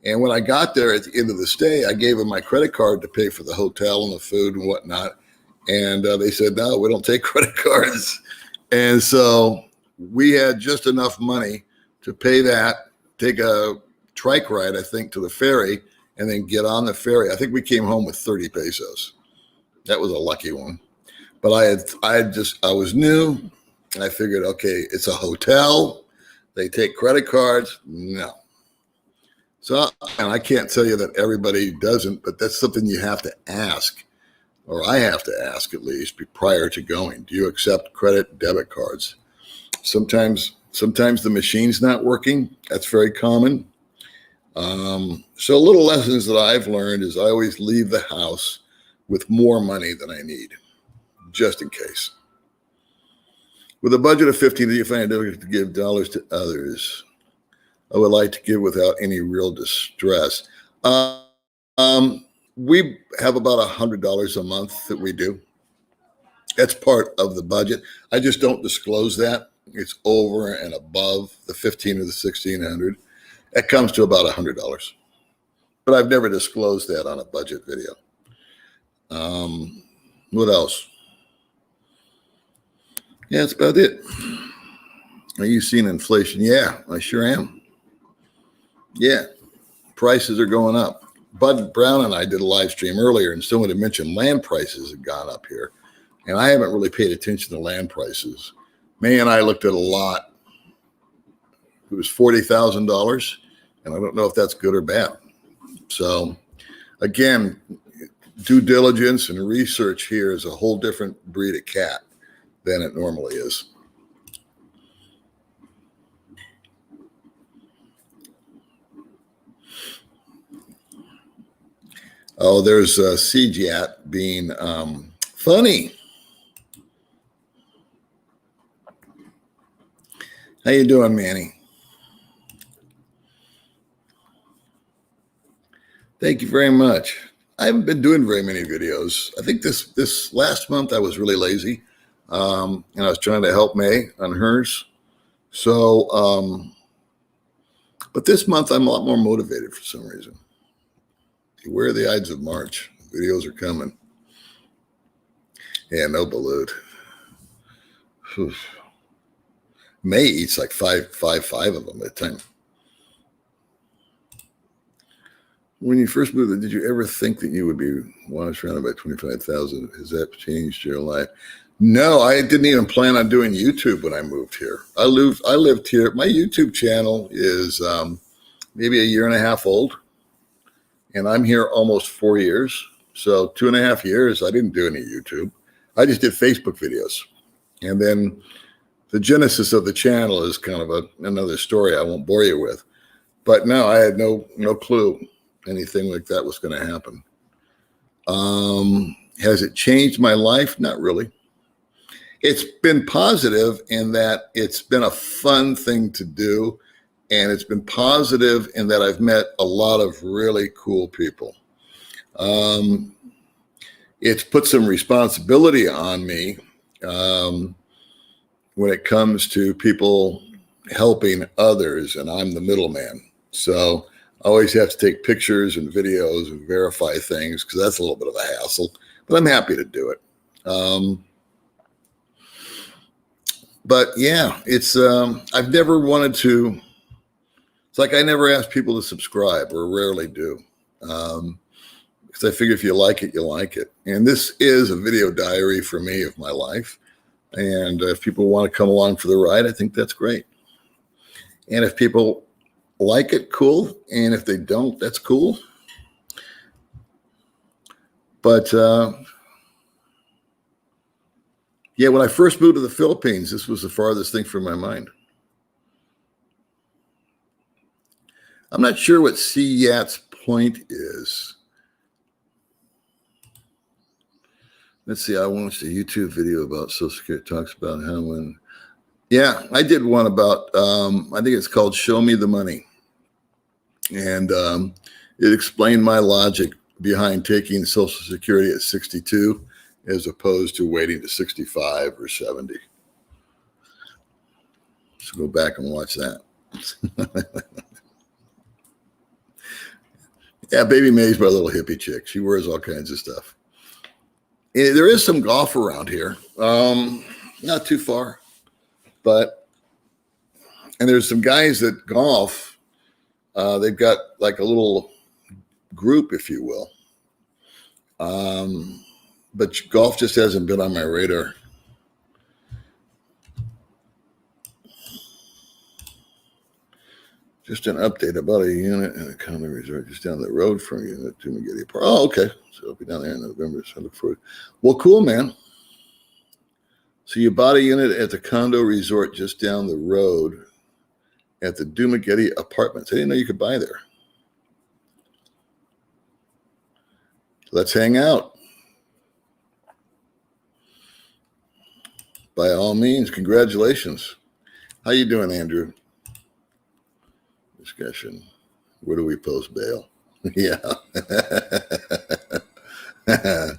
And when I got there at the end of the stay, I gave them my credit card to pay for the hotel and the food and whatnot. And they said, no, we don't take credit cards. And so we had just enough money to pay that, take a trike ride, I think, to the ferry, and then get on the ferry. I think we came home with 30 pesos. That was a lucky one. But I was new, and I figured, okay, it's a hotel. They take credit cards. No. So, and I can't tell you that everybody doesn't, but that's something you have to ask, or I have to ask at least prior to going. Do you accept credit, debit cards? Sometimes the machine's not working. That's very common. So little lessons that I've learned is I always leave the house with more money than I need, just in case. With a budget of 15, do you find it difficult to give dollars to others? I would like to give without any real distress. We have about $100 a month that we do. That's part of the budget. I just don't disclose that. It's over and above the 15 or the 1600. That comes to about $100. But I've never disclosed that on a budget video. What else? Yeah, that's about it. Are you seeing inflation? Yeah, I sure am. Yeah, prices are going up. Bud Brown and I did a live stream earlier, and someone had mentioned land prices had gone up here. And I haven't really paid attention to land prices. May and I looked at a lot. It was $40,000, and I don't know if that's good or bad. So, again, due diligence and research here is a whole different breed of cat than it normally is. Oh, there's CJAT being funny. How you doing, Manny? Thank you very much. I haven't been doing very many videos. I think this last month I was really lazy, and I was trying to help May on hers. So, but this month I'm a lot more motivated for some reason. Where are the Ides of March? Videos are coming. Yeah, no balut. Whew. May eats like five of them at a time. When you first moved, did you ever think that you would be surrounded by 25,000? Has that changed your life? No, I didn't even plan on doing YouTube when I moved here. I lived here. My YouTube channel is maybe a year and a half old, and I'm here almost 4 years. So 2.5 years, I didn't do any YouTube. I just did Facebook videos. And then the genesis of the channel is kind of another story I won't bore you with. But no, I had no clue anything like that was going to happen. Has it changed my life? Not really. It's been positive in that it's been a fun thing to do. And it's been positive in that I've met a lot of really cool people. It's put some responsibility on me when it comes to people helping others, and I'm the middleman. So I always have to take pictures and videos and verify things because that's a little bit of a hassle, but I'm happy to do it. But yeah, it's I've never wanted to. It's like I never ask people to subscribe, or rarely do, because I figure if you like it, you like it. And this is a video diary for me of my life. And if people want to come along for the ride, I think that's great. And if people like it, cool. And if they don't, that's cool. But yeah, when I first moved to the Philippines, this was the farthest thing from my mind. I'm not sure what Yat's point is. Let's see, I watched a YouTube video about Social Security. It talks about how when, yeah, I did one about, I think it's called Show Me the Money. And it explained my logic behind taking Social Security at 62 as opposed to waiting to 65 or 70. So go back and watch that. Yeah, Baby May's my little hippie chick. She wears all kinds of stuff. And there is some golf around here, not too far, and there's some guys that golf. They've got like a little group, if you will. But golf just hasn't been on my radar. Just an update about a unit and a condo resort just down the road from you at Dumaguete Park. Oh, okay. So I'll be down there in November. So I look forward. Well, cool, man. So you bought a unit at the condo resort just down the road at the Dumaguete Apartments. I didn't know you could buy there. Let's hang out. By all means, congratulations. How you doing, Andrew? Discussion. Where do we post bail? Yeah. That's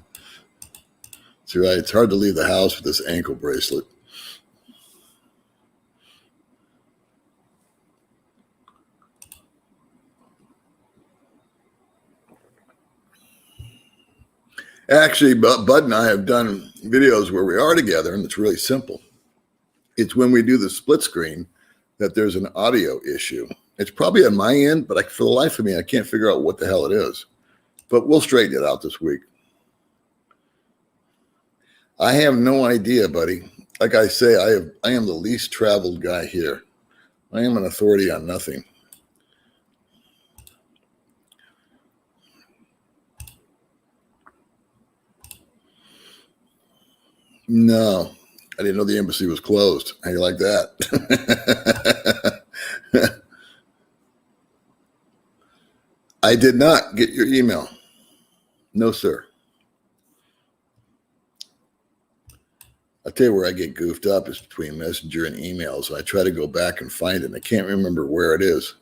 right. It's hard to leave the house with this ankle bracelet. Actually, Bud and I have done videos where we are together, and it's really simple. It's when we do the split screen that there's an audio issue. It's probably on my end, but for the life of me, I can't figure out what the hell it is. But we'll straighten it out this week. I have no idea, buddy. Like I say, I am the least traveled guy here. I am an authority on nothing. No, I didn't know the embassy was closed. How you like that? I did not get your email. No, sir. I'll tell you where I get goofed up is between Messenger and emails. And I try to go back and find it, and I can't remember where it is.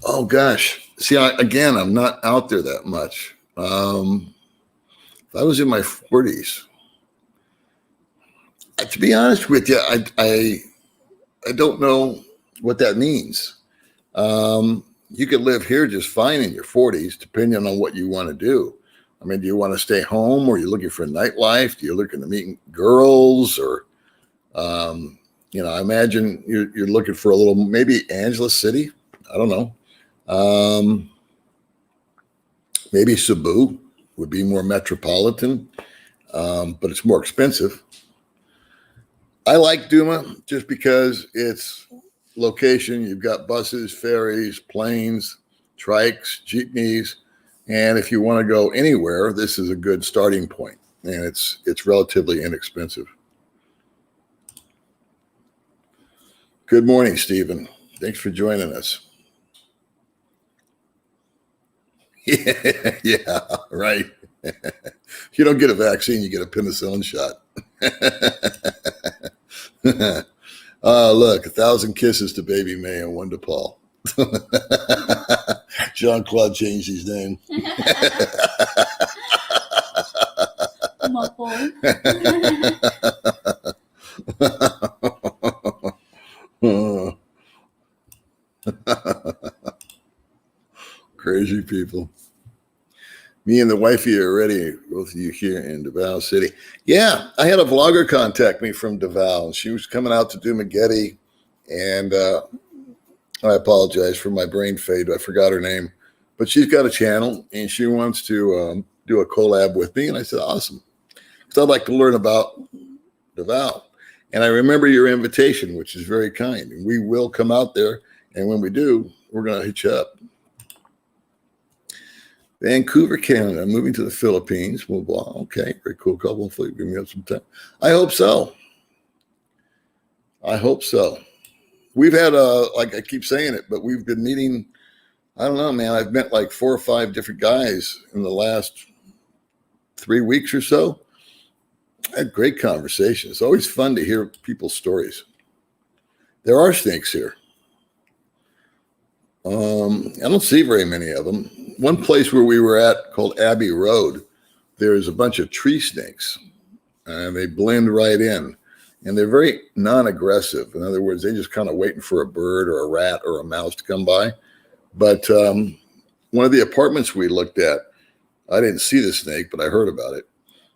Oh, gosh. See, again, I'm not out there that much. If I was in my 40s, to be honest with you, I don't know what that means. You could live here just fine in your 40s, depending on what you want to do. I mean, do you want to stay home, or are you looking for a nightlife? Do you looking to meet girls, or I imagine you're looking for a little, maybe Angeles City. I don't know. Maybe Cebu would be more metropolitan, but it's more expensive. I like Duma just because it's location. You've got buses, ferries, planes, trikes, jeepneys, and if you want to go anywhere, this is a good starting point, and it's relatively inexpensive. Good morning, Stephen. Thanks for joining us. Yeah, right. You don't get a vaccine, you get a penicillin shot. Look, 1,000 kisses to baby May and one to Paul. Jean-Claude changed his name. Crazy people. Me and the wifey are ready, both of you here in Davao City. Yeah, I had a vlogger contact me from Davao, and she was coming out to do Maggette, and I apologize for my brain fade. I forgot her name, but she's got a channel, and she wants to do a collab with me, and I said, awesome, because I'd like to learn about Davao. And I remember your invitation, which is very kind, and we will come out there, and when we do, we're going to hit you up. Vancouver, Canada, moving to the Philippines. Well, okay, very cool couple. Hopefully, give me up some time. I hope so. I hope so. We've had like I keep saying it, but we've been meeting. I don't know, man. I've met like 4 or 5 different guys in the last 3 weeks or so. I had great conversations. It's always fun to hear people's stories. There are snakes here. I don't see very many of them. One place where we were at called Abbey Road, there's a bunch of tree snakes, and they blend right in, and they're very non-aggressive. In other words, they're just kind of waiting for a bird or a rat or a mouse to come by. But one of the apartments we looked at, I didn't see the snake, but I heard about it.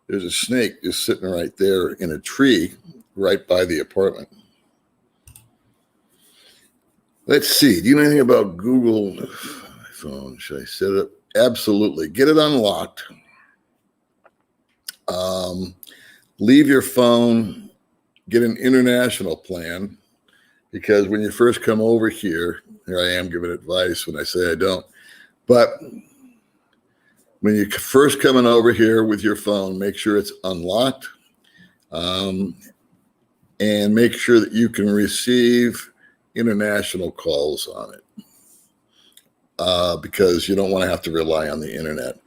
There's a snake just sitting right there in a tree right by the apartment. Let's see. Do you know anything about Google phone? Should I set it up? Absolutely. Get it unlocked. Leave your phone. Get an international plan, because when you first come over here I am giving advice when I say I don't. But when you're first coming over here with your phone, make sure it's unlocked, and make sure that you can receive international calls on it, because you don't want to have to rely on the internet.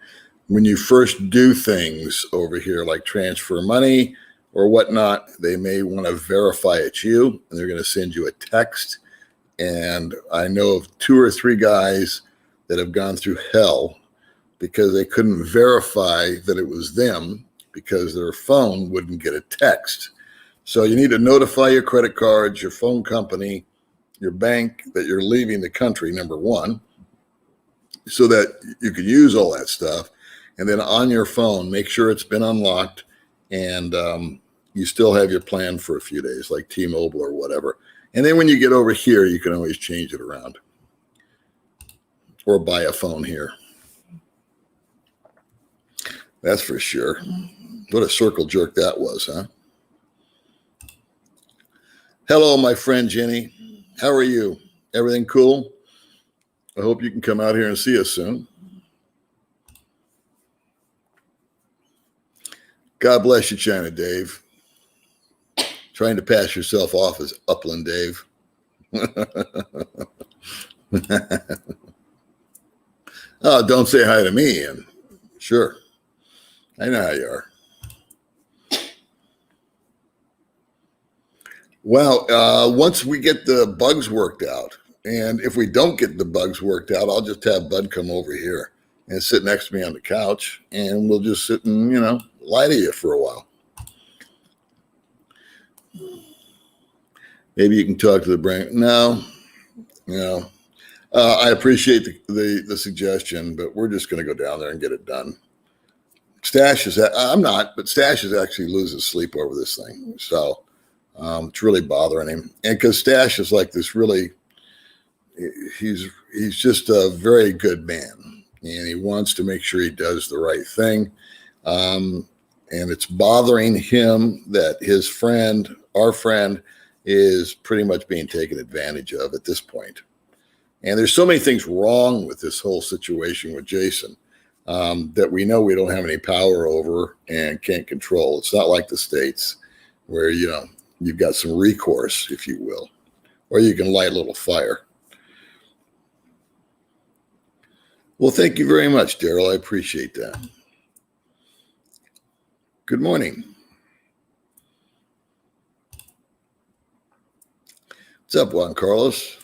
When you first do things over here, like transfer money or whatnot, they may want to verify it's you, and they're going to send you a text. And I know of 2 or 3 guys that have gone through hell because they couldn't verify that it was them because their phone wouldn't get a text. So you need to notify your credit cards, your phone company, your bank that you're leaving the country, number one, so that you can use all that stuff. And then on your phone, make sure it's been unlocked, and you still have your plan for a few days, like T-Mobile or whatever. And then when you get over here, you can always change it around or buy a phone here. That's for sure. What a circle jerk that was, huh? Hello, my friend Jenny. How are you? Everything cool? I hope you can come out here and see us soon. God bless you, China Dave. Trying to pass yourself off as Upland Dave. Oh, don't say hi to me, Ian. Sure. I know how you are. Well, once we get the bugs worked out, and if we don't get the bugs worked out, I'll just have Bud come over here and sit next to me on the couch, and we'll just sit and, lie to you for a while. Maybe you can talk to the brain. No. I appreciate the suggestion, but we're just going to go down there and get it done. I'm not, but Stash is actually losing sleep over this thing. So It's really bothering him. And because Stash is like this really, he's just a very good man, and he wants to make sure he does the right thing. And it's bothering him that his friend, our friend, is pretty much being taken advantage of at this point. And there's so many things wrong with this whole situation with Jason that we know we don't have any power over and can't control. It's not like the States where, you've got some recourse, if you will, or you can light a little fire. Well, thank you very much, Daryl. I appreciate that. Good morning. What's up, Juan Carlos?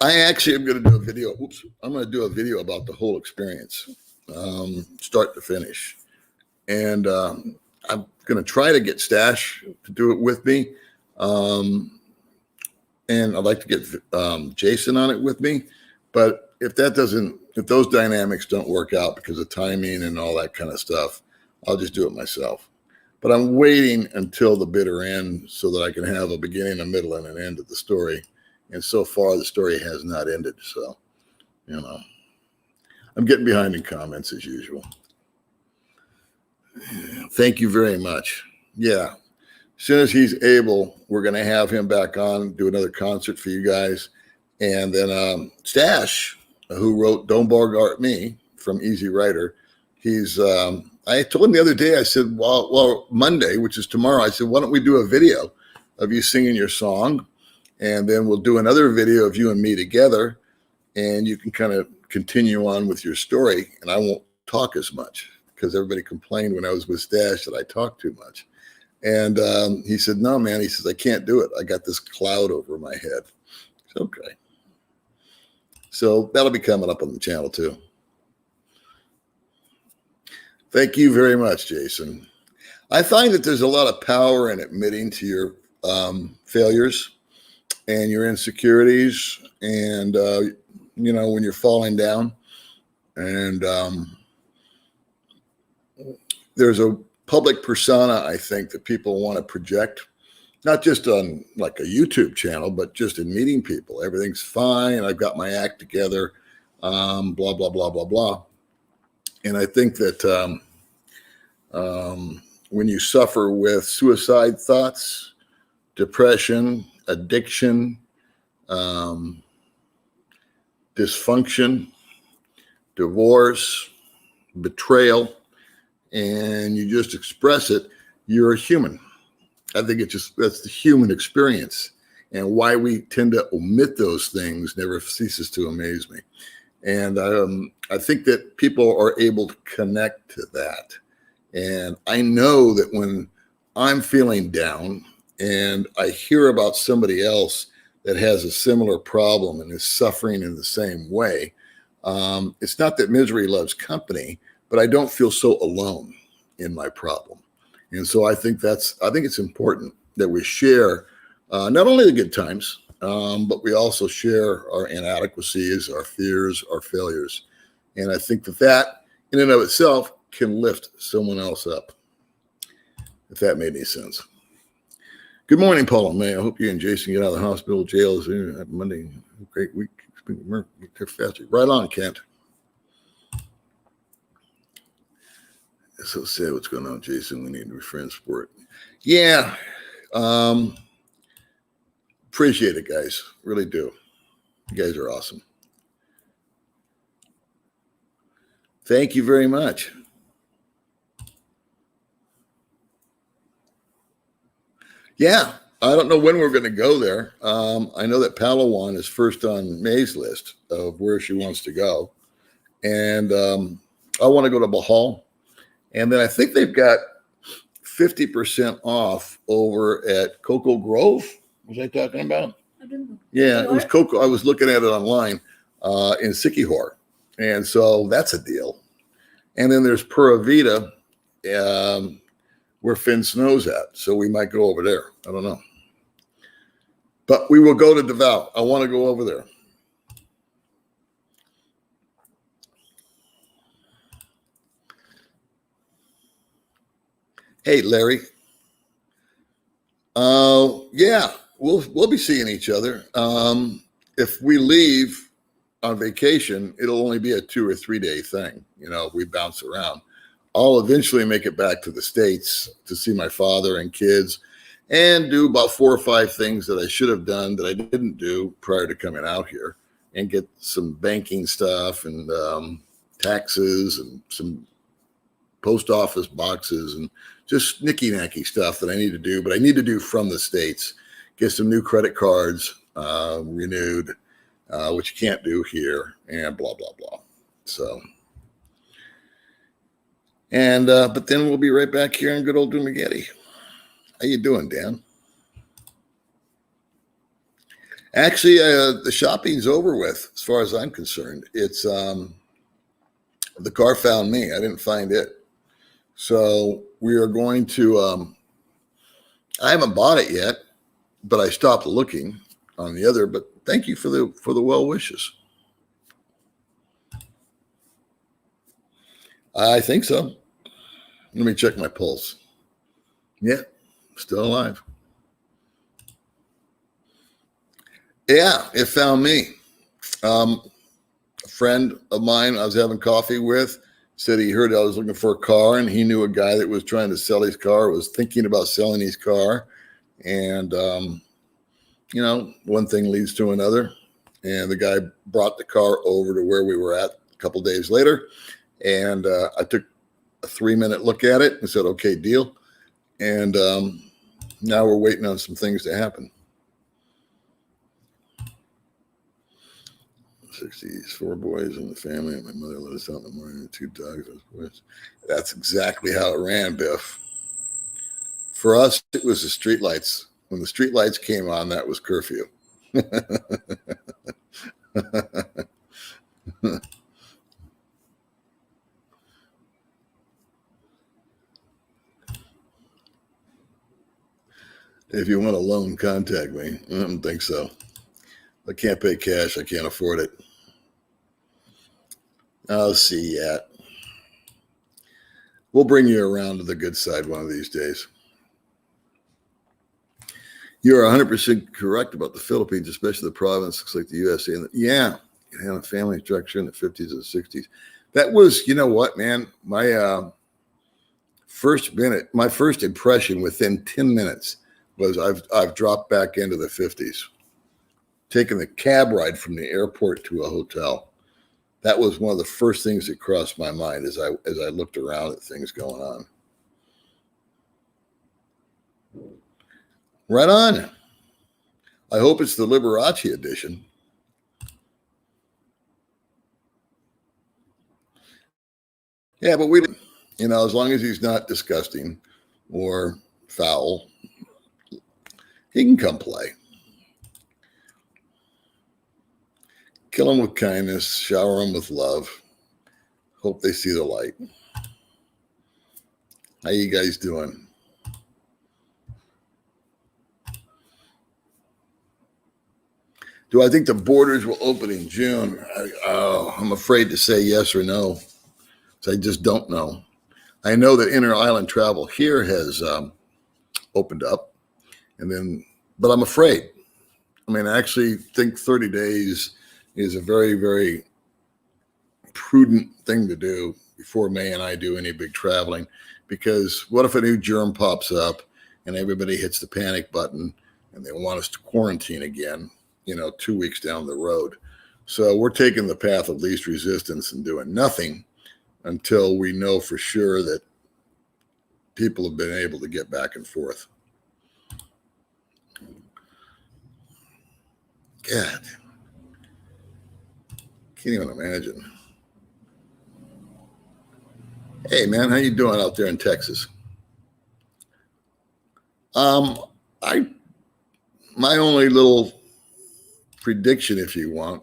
I actually am going to do a video. I'm going to do a video about the whole experience, start to finish. And I'm going to try to get Stash to do it with me. And I'd like to get Jason on it with me. But if those dynamics don't work out because of timing and all that kind of stuff, I'll just do it myself. But I'm waiting until the bitter end so that I can have a beginning, a middle, and an end of the story. And so far, the story has not ended. So, I'm getting behind in comments as usual. Thank you very much. Yeah. As soon as he's able, we're going to have him back on, do another concert for you guys. And then Stash, who wrote Don't Bogart Me from Easy Writer, I told him the other day, I said, well, Monday, which is tomorrow, I said, why don't we do a video of you singing your song? And then we'll do another video of you and me together, and you can kind of continue on with your story. And I won't talk as much because everybody complained when I was with Stash that I talked too much. And he said, no, man, he says, I can't do it. I got this cloud over my head. It's okay. So that'll be coming up on the channel too. Thank you very much, Jason. I find that there's a lot of power in admitting to your failures and your insecurities and, when you're falling down. And there's a public persona, I think, that people want to project, not just on like a YouTube channel, but just in meeting people. Everything's fine. I've got my act together, blah, blah, blah, blah, blah. And I think that when you suffer with suicide thoughts, depression, addiction, dysfunction, divorce, betrayal, and you just express it, you're a human. I think that's the human experience. And why we tend to omit those things never ceases to amaze me. And I think that people are able to connect to that. And I know that when I'm feeling down and I hear about somebody else that has a similar problem and is suffering in the same way, it's not that misery loves company, but I don't feel so alone in my problem. And so I think it's important that we share not only the good times, but we also share our inadequacies, our fears, our failures. And I think that in and of itself can lift someone else up, if that made any sense. Good morning, Paul and May. I hope you and Jason get out of the hospital, jails Monday. Great week. Faster. Right on, Kent. It's so sad what's going on, Jason. We need to be friends for it. Yeah. Appreciate it, guys. Really do. You guys are awesome. Thank you very much. Yeah, I don't know when we're going to go there. I know that Palawan is first on May's list of where she wants to go. And I want to go to Bahal. And then I think they've got 50% off over at Cocoa Grove. Was I talking about? I don't know. Yeah, it was Cocoa. I was looking at it online in Sikihor. And so that's a deal. And then there's Pura Vida, where Finn Snow's at. So we might go over there. I don't know. But we will go to Davao. I want to go over there. Hey, Larry. Yeah, we'll be seeing each other. If we leave on vacation, it'll only be a 2 or 3 day thing. We bounce around. I'll eventually make it back to the States to see my father and kids and do about 4 or 5 things that I should have done that I didn't do prior to coming out here, and get some banking stuff and taxes and some post office boxes and just nicky-nacky stuff that I need to do, but I need to do from the States. Get some new credit cards renewed, which you can't do here, and blah, blah, blah. So, and but then we'll be right back here in good old Dumagetti. How you doing, Dan? Actually, the shopping's over with as far as I'm concerned. It's the car found me. I didn't find it. So we are going to, I haven't bought it yet, but I stopped looking on the other, but thank you for the well wishes. I think so. Let me check my pulse. Yeah, still alive. Yeah, it found me. A friend of mine I was having coffee with said he heard I was looking for a car, and he knew a guy that was trying to sell his car, was thinking about selling his car. And, one thing leads to another. And the guy brought the car over to where we were at a couple days later. And I took a 3-minute look at it and said, okay, deal. And now we're waiting on some things to happen. 60s, 4 boys in the family, and my mother let us out in the morning with 2 dogs. Boys. That's exactly how it ran, Biff. For us, it was the streetlights. When the streetlights came on, that was curfew. If you want a loan, contact me. I don't think so. I can't pay cash. I can't afford it. I'll see yet. We'll bring you around to the good side one of these days. You're 100% correct about the Philippines, especially the province. Looks like the USA. Yeah, it had a family structure in the 50s and 60s. That was, you know what, man? My first impression within 10 minutes was I've dropped back into the 50s. Taking the cab ride from the airport to a hotel. That was one of the first things that crossed my mind as I looked around at things going on. Right on. I hope it's the Liberace edition. Yeah, but as long as he's not disgusting or foul, he can come play. Kill them with kindness, shower them with love. Hope they see the light. How you guys doing? Do I think the borders will open in June? I'm afraid to say yes or no. So I just don't know. I know that inter-island travel here has opened up, but I'm afraid. I actually think 30 days is a very, very prudent thing to do before May and I do any big traveling, because what if a new germ pops up and everybody hits the panic button and they want us to quarantine again, 2 weeks down the road. So we're taking the path of least resistance and doing nothing until we know for sure that people have been able to get back and forth. God. Can't even imagine. Hey, man, how you doing out there in Texas? My only little prediction, if you want,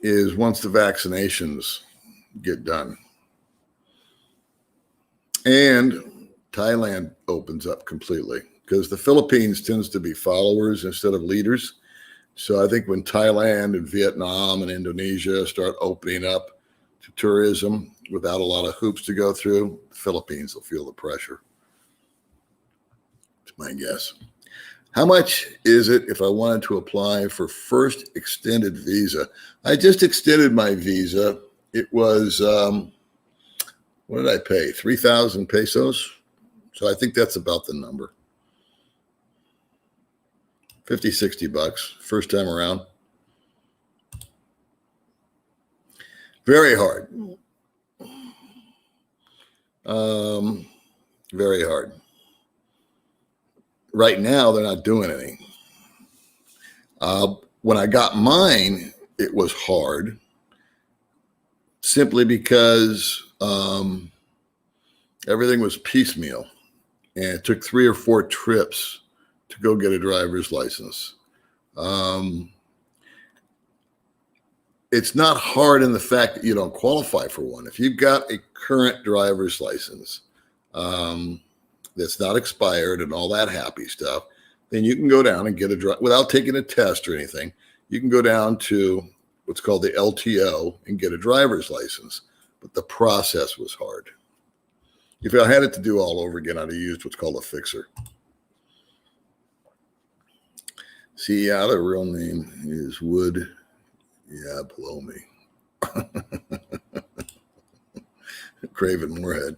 is once the vaccinations get done and Thailand opens up completely, because the Philippines tends to be followers instead of leaders. So I think when Thailand and Vietnam and Indonesia start opening up, to tourism without a lot of hoops to go through, the Philippines will feel the pressure. It's my guess. How much is it if I wanted to apply for first extended visa? I just extended my visa. It was, what did I pay? 3,000 pesos. So I think that's about the number. 50, 60 bucks first time around. Very hard. Very hard. Right now, they're not doing any. When I got mine, it was hard simply because everything was piecemeal. And it took 3 or 4 trips to go get a driver's license. It's not hard in the fact that you don't qualify for one. If you've got a current driver's license that's not expired and all that happy stuff, then you can go down and get without taking a test or anything. You can go down to what's called the LTO and get a driver's license. But the process was hard. If I had it to do all over again, I'd have used what's called a fixer. See, yeah, the real name is Wood. Yeah, below me. Craven Moorhead.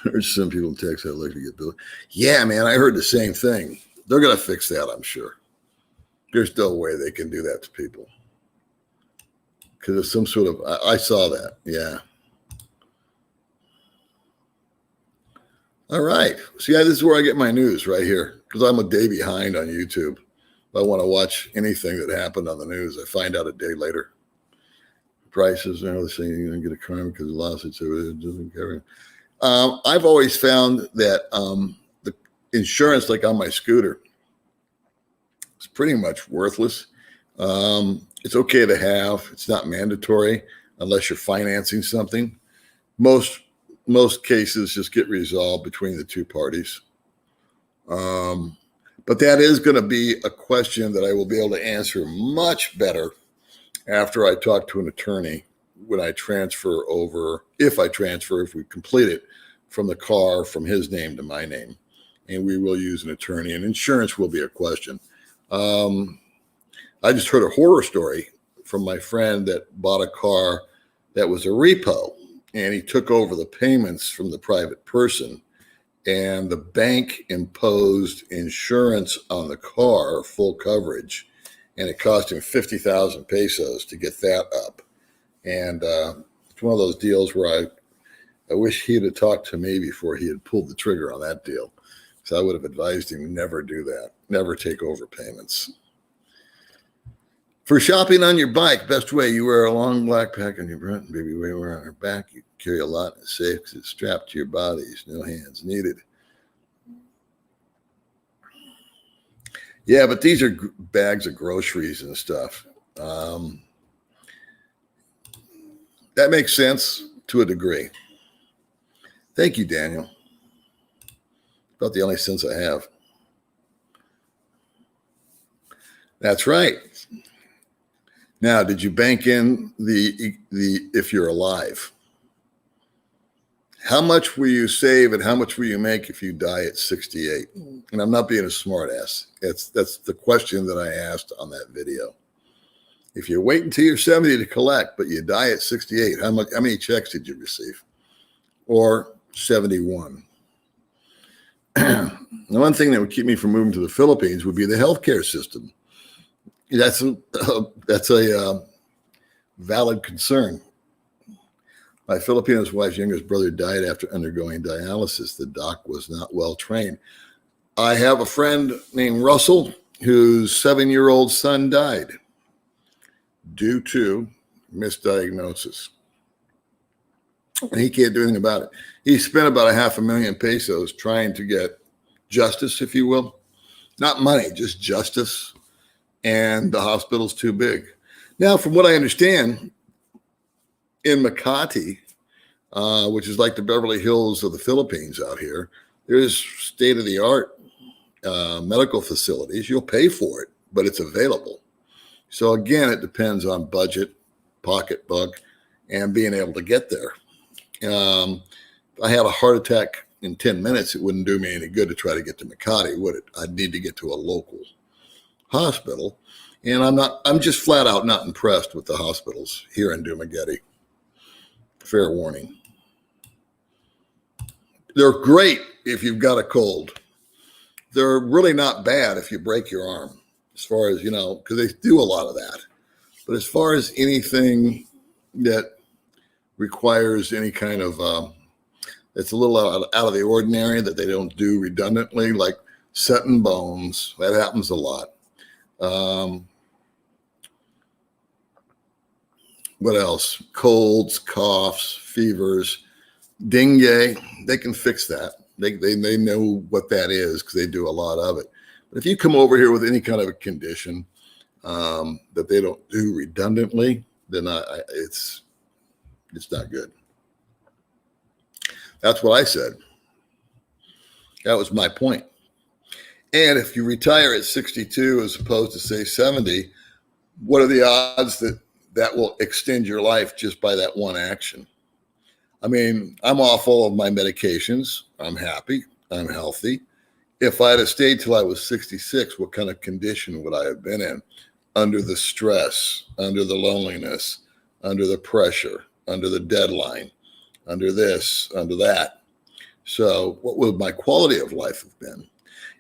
There's some people text I'd like to get billed. Yeah, man, I heard the same thing. They're going to fix that, I'm sure. There's no way they can do that to people. Because it's some sort of, I saw that. Yeah. All right. See, this is where I get my news right here. Because I'm a day behind on YouTube. If I want to watch anything that happened on the news, I find out a day later. Prices, they're saying you're going to get a crime because of lawsuits. So it doesn't care. I've always found that the insurance, like on my scooter, is pretty much worthless. It's okay to have. It's not mandatory unless you're financing something. Most cases just get resolved between the two parties. But that is going to be a question that I will be able to answer much better after I talk to an attorney when I transfer over, if we complete it from the car from his name to my name. And we will use an attorney, and insurance will be a question. I just heard a horror story from my friend that bought a car that was a repo, and he took over the payments from the private person. And the bank imposed insurance on the car, full coverage, and it cost him 50,000 pesos to get that up. And it's one of those deals where I wish he'd have talked to me before he had pulled the trigger on that deal. So I would have advised him never do that, never take over payments. For shopping on your bike, best way, you wear a long black pack on your front and baby wear on your back. You carry a lot and it's safe because it's strapped to your bodies. No hands needed. Yeah, but these are bags of groceries and stuff. That makes sense to a degree. Thank you, Daniel. About the only sense I have. That's right. Now, did you bank in the if you're alive? How much will you save and how much will you make if you die at 68? And I'm not being a smart ass. That's the question that I asked on that video. If you wait until you're 70 to collect, but you die at 68, how many checks did you receive? Or 71? The one thing that would keep me from moving to the Philippines would be the healthcare system. That's a valid concern. My Filipino wife's youngest brother died after undergoing dialysis. The doc was not well trained. I have a friend named Russell whose 7-year-old son died due to misdiagnosis. And he can't do anything about it. He spent about 500,000 pesos trying to get justice, if you will. Not money, just justice. And the hospital's too big. Now, from what I understand, in Makati, which is like the Beverly Hills of the Philippines out here, there's state-of-the-art medical facilities. You'll pay for it, but it's available. So again, it depends on budget, pocketbook, and being able to get there. If I had a heart attack in 10 minutes, it wouldn't do me any good to try to get to Makati, would it? I'd need to get to a local hospital. And I'm just flat out not impressed with the hospitals here in Dumaguete. Fair warning. They're great if you've got a cold. They're really not bad if you break your arm, as far as, because they do a lot of that. But as far as anything that requires any kind of, it's a little out of the ordinary that they don't do redundantly, like setting bones, that happens a lot. What else? Colds, coughs, fevers, dengue. They can fix that. They know what that is because they do a lot of it. But if you come over here with any kind of a condition that they don't do redundantly, then it's not good. That's what I said. That was my point. And if you retire at 62 as opposed to, say, 70, what are the odds that will extend your life just by that one action? I mean, I'm off all of my medications. I'm happy. I'm healthy. If I had stayed till I was 66, what kind of condition would I have been in? Under the stress, under the loneliness, under the pressure, under the deadline, under this, under that. So what would my quality of life have been?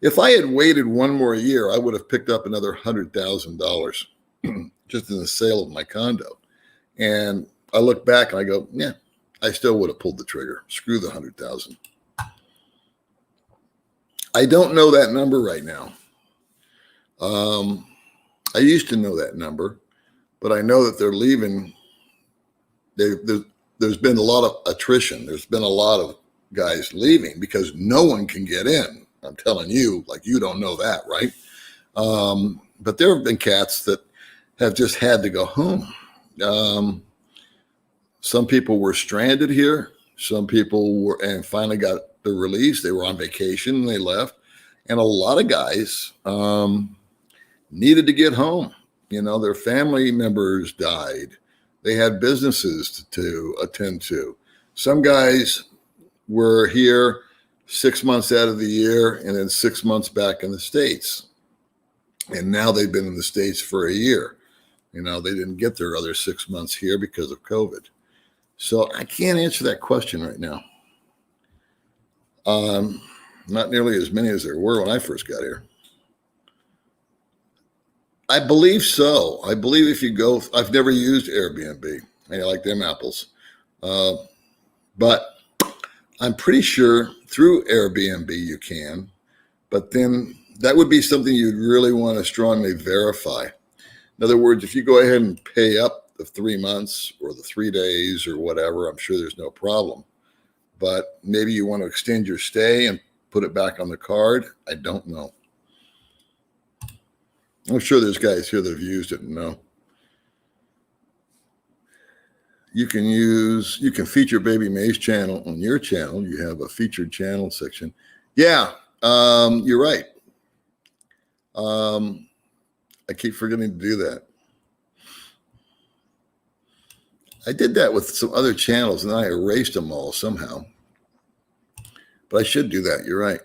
If I had waited one more year, I would have picked up another $100,000 just in the sale of my condo. And I look back and I go, yeah, I still would have pulled the trigger. Screw the 100,000. I don't know that number right now. I used to know that number, but I know that they're leaving. There's been a lot of attrition. There's been a lot of guys leaving because no one can get in. I'm telling you, like, you don't know that, right? But there have been cats that have just had to go home. Some people were stranded here. Some people were, and finally got the release. They were on vacation and they left. And a lot of guys needed to get home. Their family members died. They had businesses to attend to. Some guys were here 6 months out of the year and then 6 months back in the States. And now they've been in the States for a year. They didn't get their other 6 months here because of COVID. So I can't answer that question right now. Not nearly as many as there were when I first got here. I believe so. I believe if you go, I've never used Airbnb. I like them apples. But I'm pretty sure through Airbnb you can, but then that would be something you'd really want to strongly verify. In other words, if you go ahead and pay up the 3 months or the 3 days or whatever, I'm sure there's no problem. But maybe you want to extend your stay and put it back on the card. I don't know. I'm sure there's guys here that have used it and know. You can feature Baby May's channel on your channel. You have a featured channel section. Yeah, you're right. I keep forgetting to do that. I did that with some other channels and I erased them all somehow. But I should do that. You're right.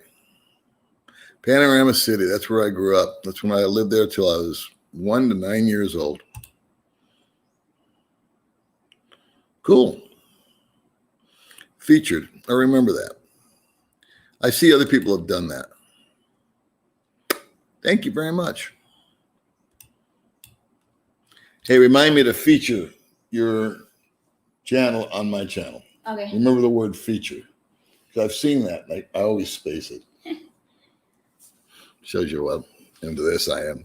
Panorama City, that's where I grew up. That's when I lived there till I was 1 to 9 years old. Cool. Featured. I remember that. I see other people have done that. Thank you very much. Hey, remind me to feature your channel on my channel. Okay. Remember the word feature. Because I've seen that. I always space it. Shows you what into this I am.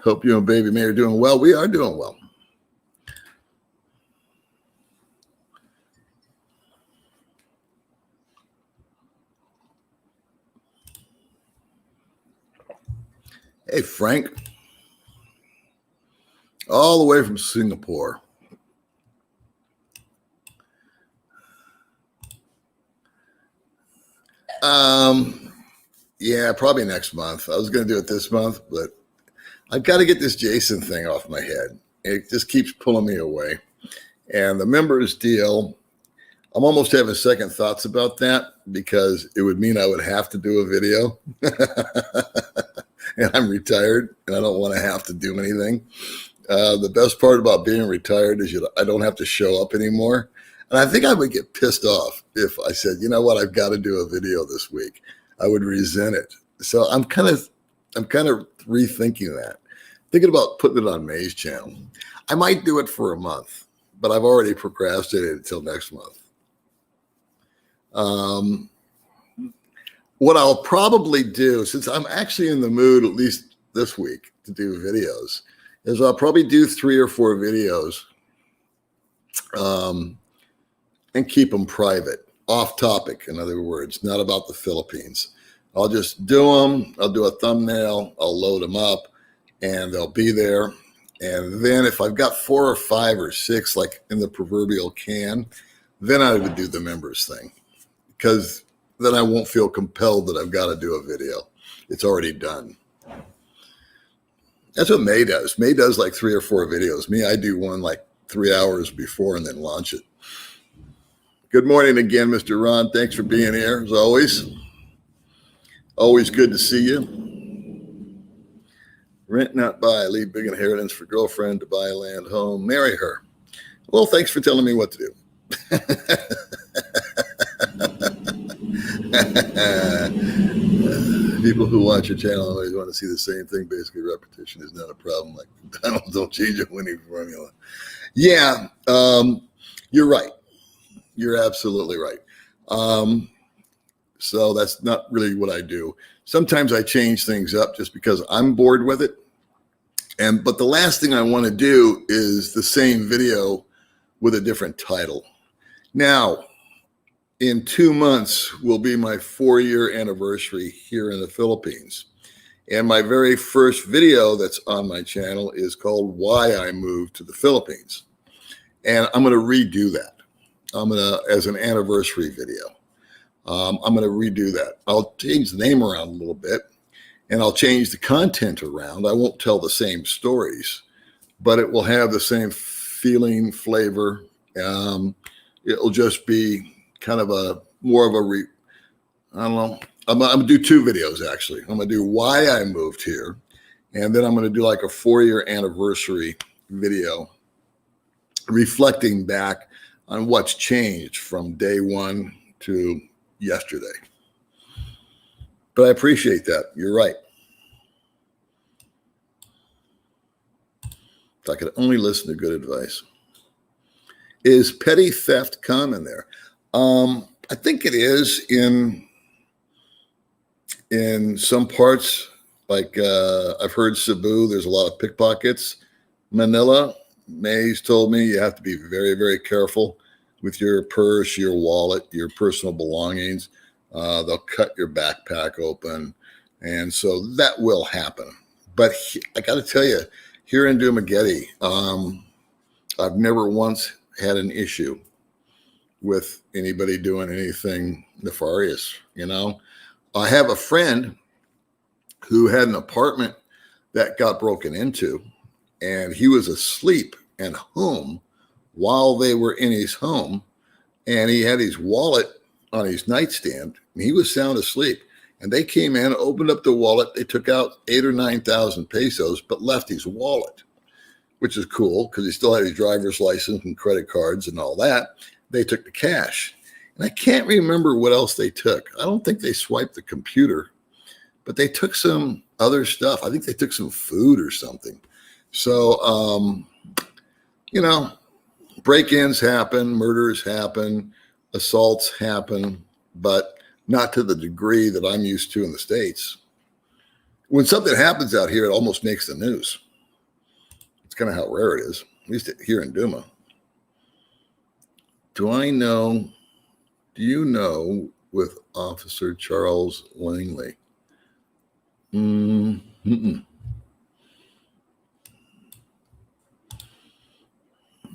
Hope you and Baby May are doing well. We are doing well. Hey, Frank. All the way from Singapore. Yeah, probably next month. I was going to do it this month, but I've got to get this Jason thing off my head. It just keeps pulling me away. And the members deal, I'm almost having second thoughts about that because it would mean I would have to do a video. And I'm retired and I don't want to have to do anything. The best part about being retired is I don't have to show up anymore. And I think I would get pissed off if I said, you know what, I've got to do a video this week. I would resent it. So I'm kind of rethinking that. Thinking about putting it on May's channel. I might do it for a month, but I've already procrastinated until next month. What I'll probably do, since I'm actually in the mood, at least this week, to do videos, is I'll probably do 3 or 4 videos and keep them private, off topic, in other words, not about the Philippines. I'll just do them. I'll do a thumbnail. I'll load them up and they'll be there. And then if I've got 4 or 5 or 6, like in the proverbial can, then I would do the members thing, because then I won't feel compelled that I've got to do a video. It's already done. That's what May does. May does like 3 or 4 videos. Me, I do one like 3 hours before and then launch it. Good morning again, Mr. Ron. Thanks for being here, as always. Always good to see you. Rent, not buy. Leave big inheritance for girlfriend to buy land, home. Marry her. Well, thanks for telling me what to do. People who watch your channel always want to see the same thing. Basically, repetition is not a problem. Like McDonald's don't change a winning formula. Yeah, you're right. You're absolutely right. So that's not really what I do. Sometimes I change things up just because I'm bored with it. But the last thing I want to do is the same video with a different title. Now, in 2 months will be my 4-year anniversary here in the Philippines. And my very first video that's on my channel is called Why I Moved to the Philippines. And I'm going to redo that. As an anniversary video. I'm going to redo that. I'll change the name around a little bit and I'll change the content around. I won't tell the same stories, but it will have the same feeling, flavor. It'll just be kind of I don't know. I'm going to do 2 videos, actually. I'm going to do why I moved here. And then I'm going to do like a 4-year anniversary video reflecting back on what's changed from day 1 to yesterday. But I appreciate that. You're right. If I could only listen to good advice. Is petty theft common there? I think it is in some parts. Like I've heard Cebu, there's a lot of pickpockets. Manila, Mays told me you have to be very, very careful with your purse, your wallet, your personal belongings. They'll cut your backpack open. And so that will happen. But I got to tell you, here in Dumaguete, I've never once had an issue with anybody doing anything nefarious. You know, I have a friend who had an apartment that got broken into, and he was asleep and home while they were in his home, and he had his wallet on his nightstand, and he was sound asleep. And they came in, opened up the wallet. They took out 8,000 or 9,000 pesos, but left his wallet, which is cool because he still had his driver's license and credit cards and all that. They took the cash. And I can't remember what else they took. I don't think they swiped the computer, but they took some other stuff. I think they took some food or something. So, you know, break-ins happen, murders happen, assaults happen, but not to the degree that I'm used to in the States. When something happens out here, it almost makes the news. It's kind of how rare it is, at least here in Duma. Do you know with Officer Charles Langley? Mm-mm.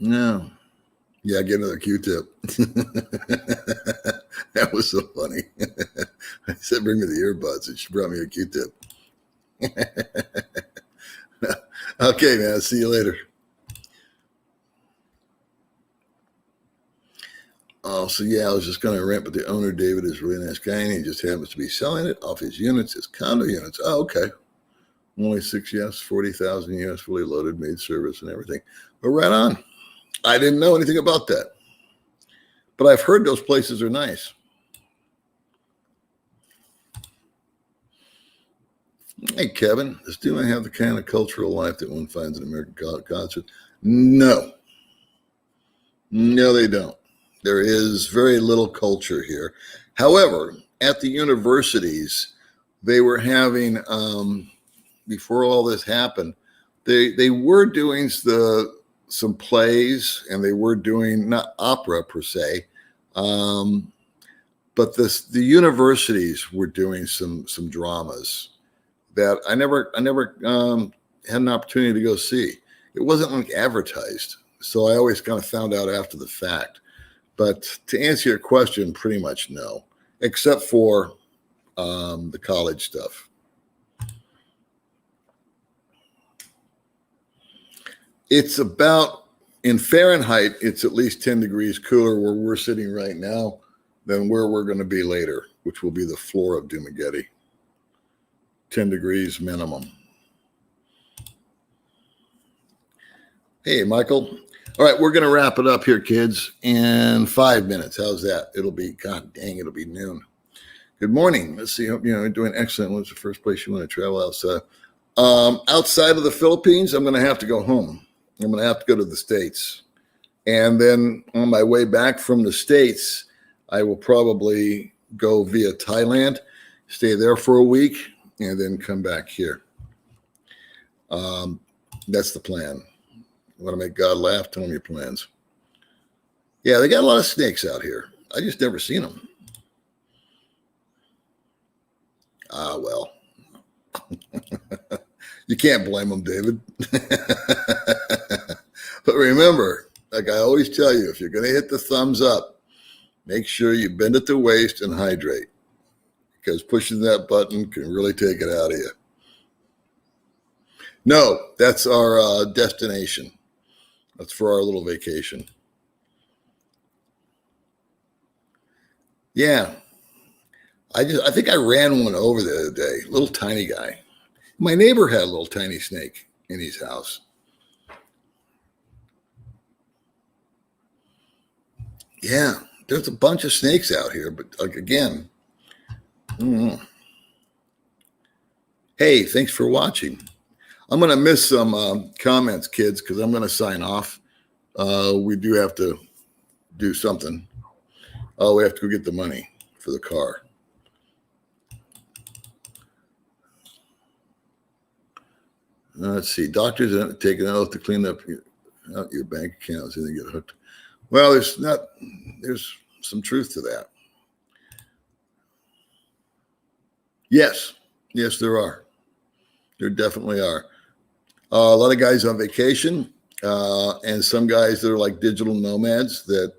No. Yeah, get another Q-tip. That was so funny. I said, bring me the earbuds, and she brought me a Q-tip. Okay, man. See you later. Oh, so yeah, I was just going to rent, but the owner, David, is a really nice guy, and he just happens to be selling it off his units, his condo units. Oh, okay. Only 6 yes, 40,000 US, fully loaded, maid service and everything. But right on. I didn't know anything about that. But I've heard those places are nice. Hey, Kevin, does Duma have the kind of cultural life that one finds in American concert? No. No, they don't. There is very little culture here. However, at the universities, they were having, before all this happened, they were doing some plays, and they were doing not opera per se, but the universities were doing some dramas that I never had an opportunity to go see. It wasn't like advertised, so I always kind of found out after the fact. But to answer your question, pretty much no, except for the college stuff. It's about, in Fahrenheit, it's at least 10 degrees cooler where we're sitting right now than where we're going to be later, which will be the floor of Dumageddon. 10 degrees minimum. Hey, Michael. All right, we're going to wrap it up here, kids, in 5 minutes. How's that? It'll be, God dang, it'll be noon. Good morning. Let's see. Hope you're doing excellent. What's the first place you want to travel outside? Outside of the Philippines, I'm going to have to go home. I'm going to have to go to the States. And then on my way back from the States, I will probably go via Thailand, stay there for a week, and then come back here. That's the plan. You want to make God laugh? Tell him your plans. Yeah, they got a lot of snakes out here. I just never seen them. Ah, well. You can't blame them, David. But remember, like I always tell you, if you're going to hit the thumbs up, make sure you bend at the waist and hydrate, because pushing that button can really take it out of you. No, that's our destination. That's for our little vacation. Yeah. I think I ran one over the other day, little tiny guy. My neighbor had a little tiny snake in his house. Yeah, there's a bunch of snakes out here, but like again, Hey, thanks for watching. I'm going to miss some comments, kids, because I'm going to sign off. We do have to do something. Oh, we have to go get the money for the car. Let's see. Doctors are taking an oath to clean up your bank accounts and then get hooked. Well, there's some truth to that. Yes, there are. There definitely are. A lot of guys on vacation, and some guys that are like digital nomads that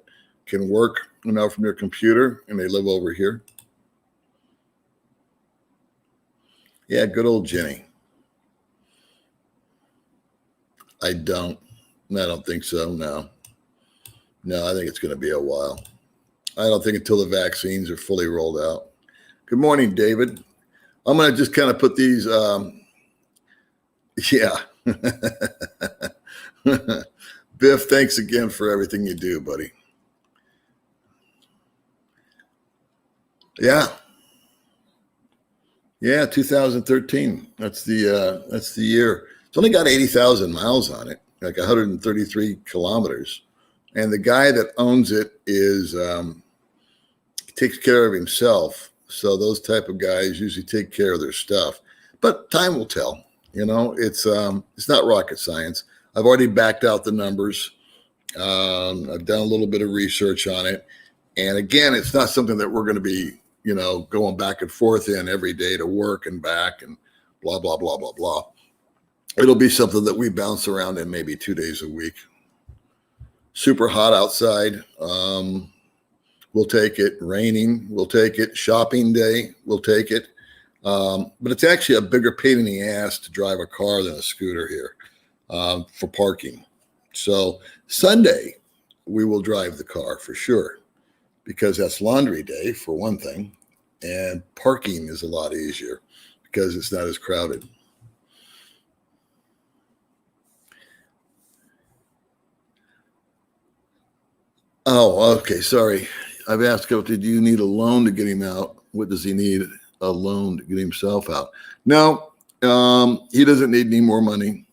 can work, from their computer, and they live over here. Yeah, good old Jenny. I don't think so. No, I think it's going to be a while. I don't think until the vaccines are fully rolled out. Good morning, David. I'm going to just kind of put these, yeah. Biff, thanks again for everything you do, buddy. Yeah. Yeah, 2013. That's the year. It's only got 80,000 miles on it, like 133 kilometers. And the guy that owns it takes care of himself. So those type of guys usually take care of their stuff. But time will tell. It's not rocket science. I've already backed out the numbers. I've done a little bit of research on it. And again, it's not something that we're going to be, going back and forth in every day to work and back and blah, blah, blah, blah, blah. It'll be something that we bounce around in maybe 2 days a week. Super hot outside. We'll take it. Raining, we'll take it. Shopping day, we'll take it. But it's actually a bigger pain in the ass to drive a car than a scooter here for parking. So Sunday, we will drive the car for sure. because that's laundry day for one thing, and parking is a lot easier because it's not as crowded. Oh, okay. Sorry. I've asked, did you need a loan to get him out? What does he need a loan to get himself out? No, he doesn't need any more money.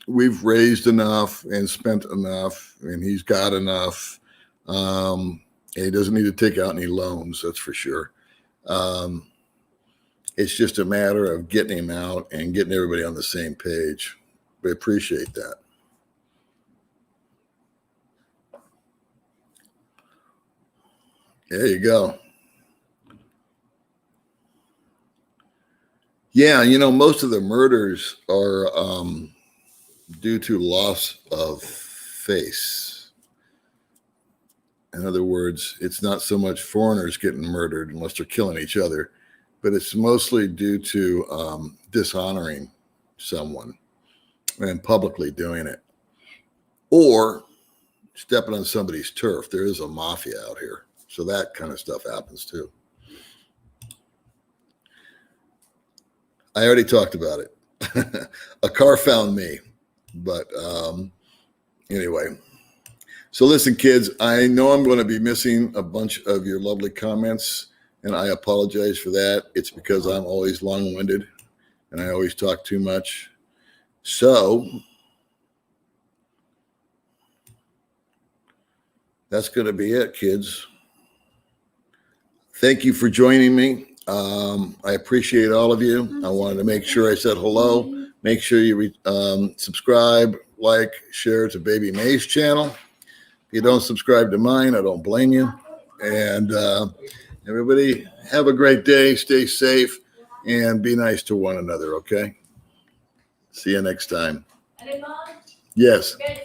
We've raised enough and spent enough, and he's got enough. And he doesn't need to take out any loans, that's for sure. It's just a matter of getting him out and getting everybody on the same page. We appreciate that. There you go. Yeah, most of the murders are due to loss of face. In other words, it's not so much foreigners getting murdered unless they're killing each other, but it's mostly due to dishonoring someone and publicly doing it, or stepping on somebody's turf. There is a mafia out here, so that kind of stuff happens too. I already talked about it. A car found me, but anyway. So listen, kids, I know I'm going to be missing a bunch of your lovely comments, and I apologize for that. It's because I'm always long-winded and I always talk too much. So that's going to be it, kids. Thank you for joining me. I appreciate all of you. I wanted to make sure I said hello. Make sure you subscribe, like, share to Baby May's channel. If you don't subscribe to mine, I don't blame you. And everybody have a great day. Stay safe and be nice to one another, okay? See you next time. Yes.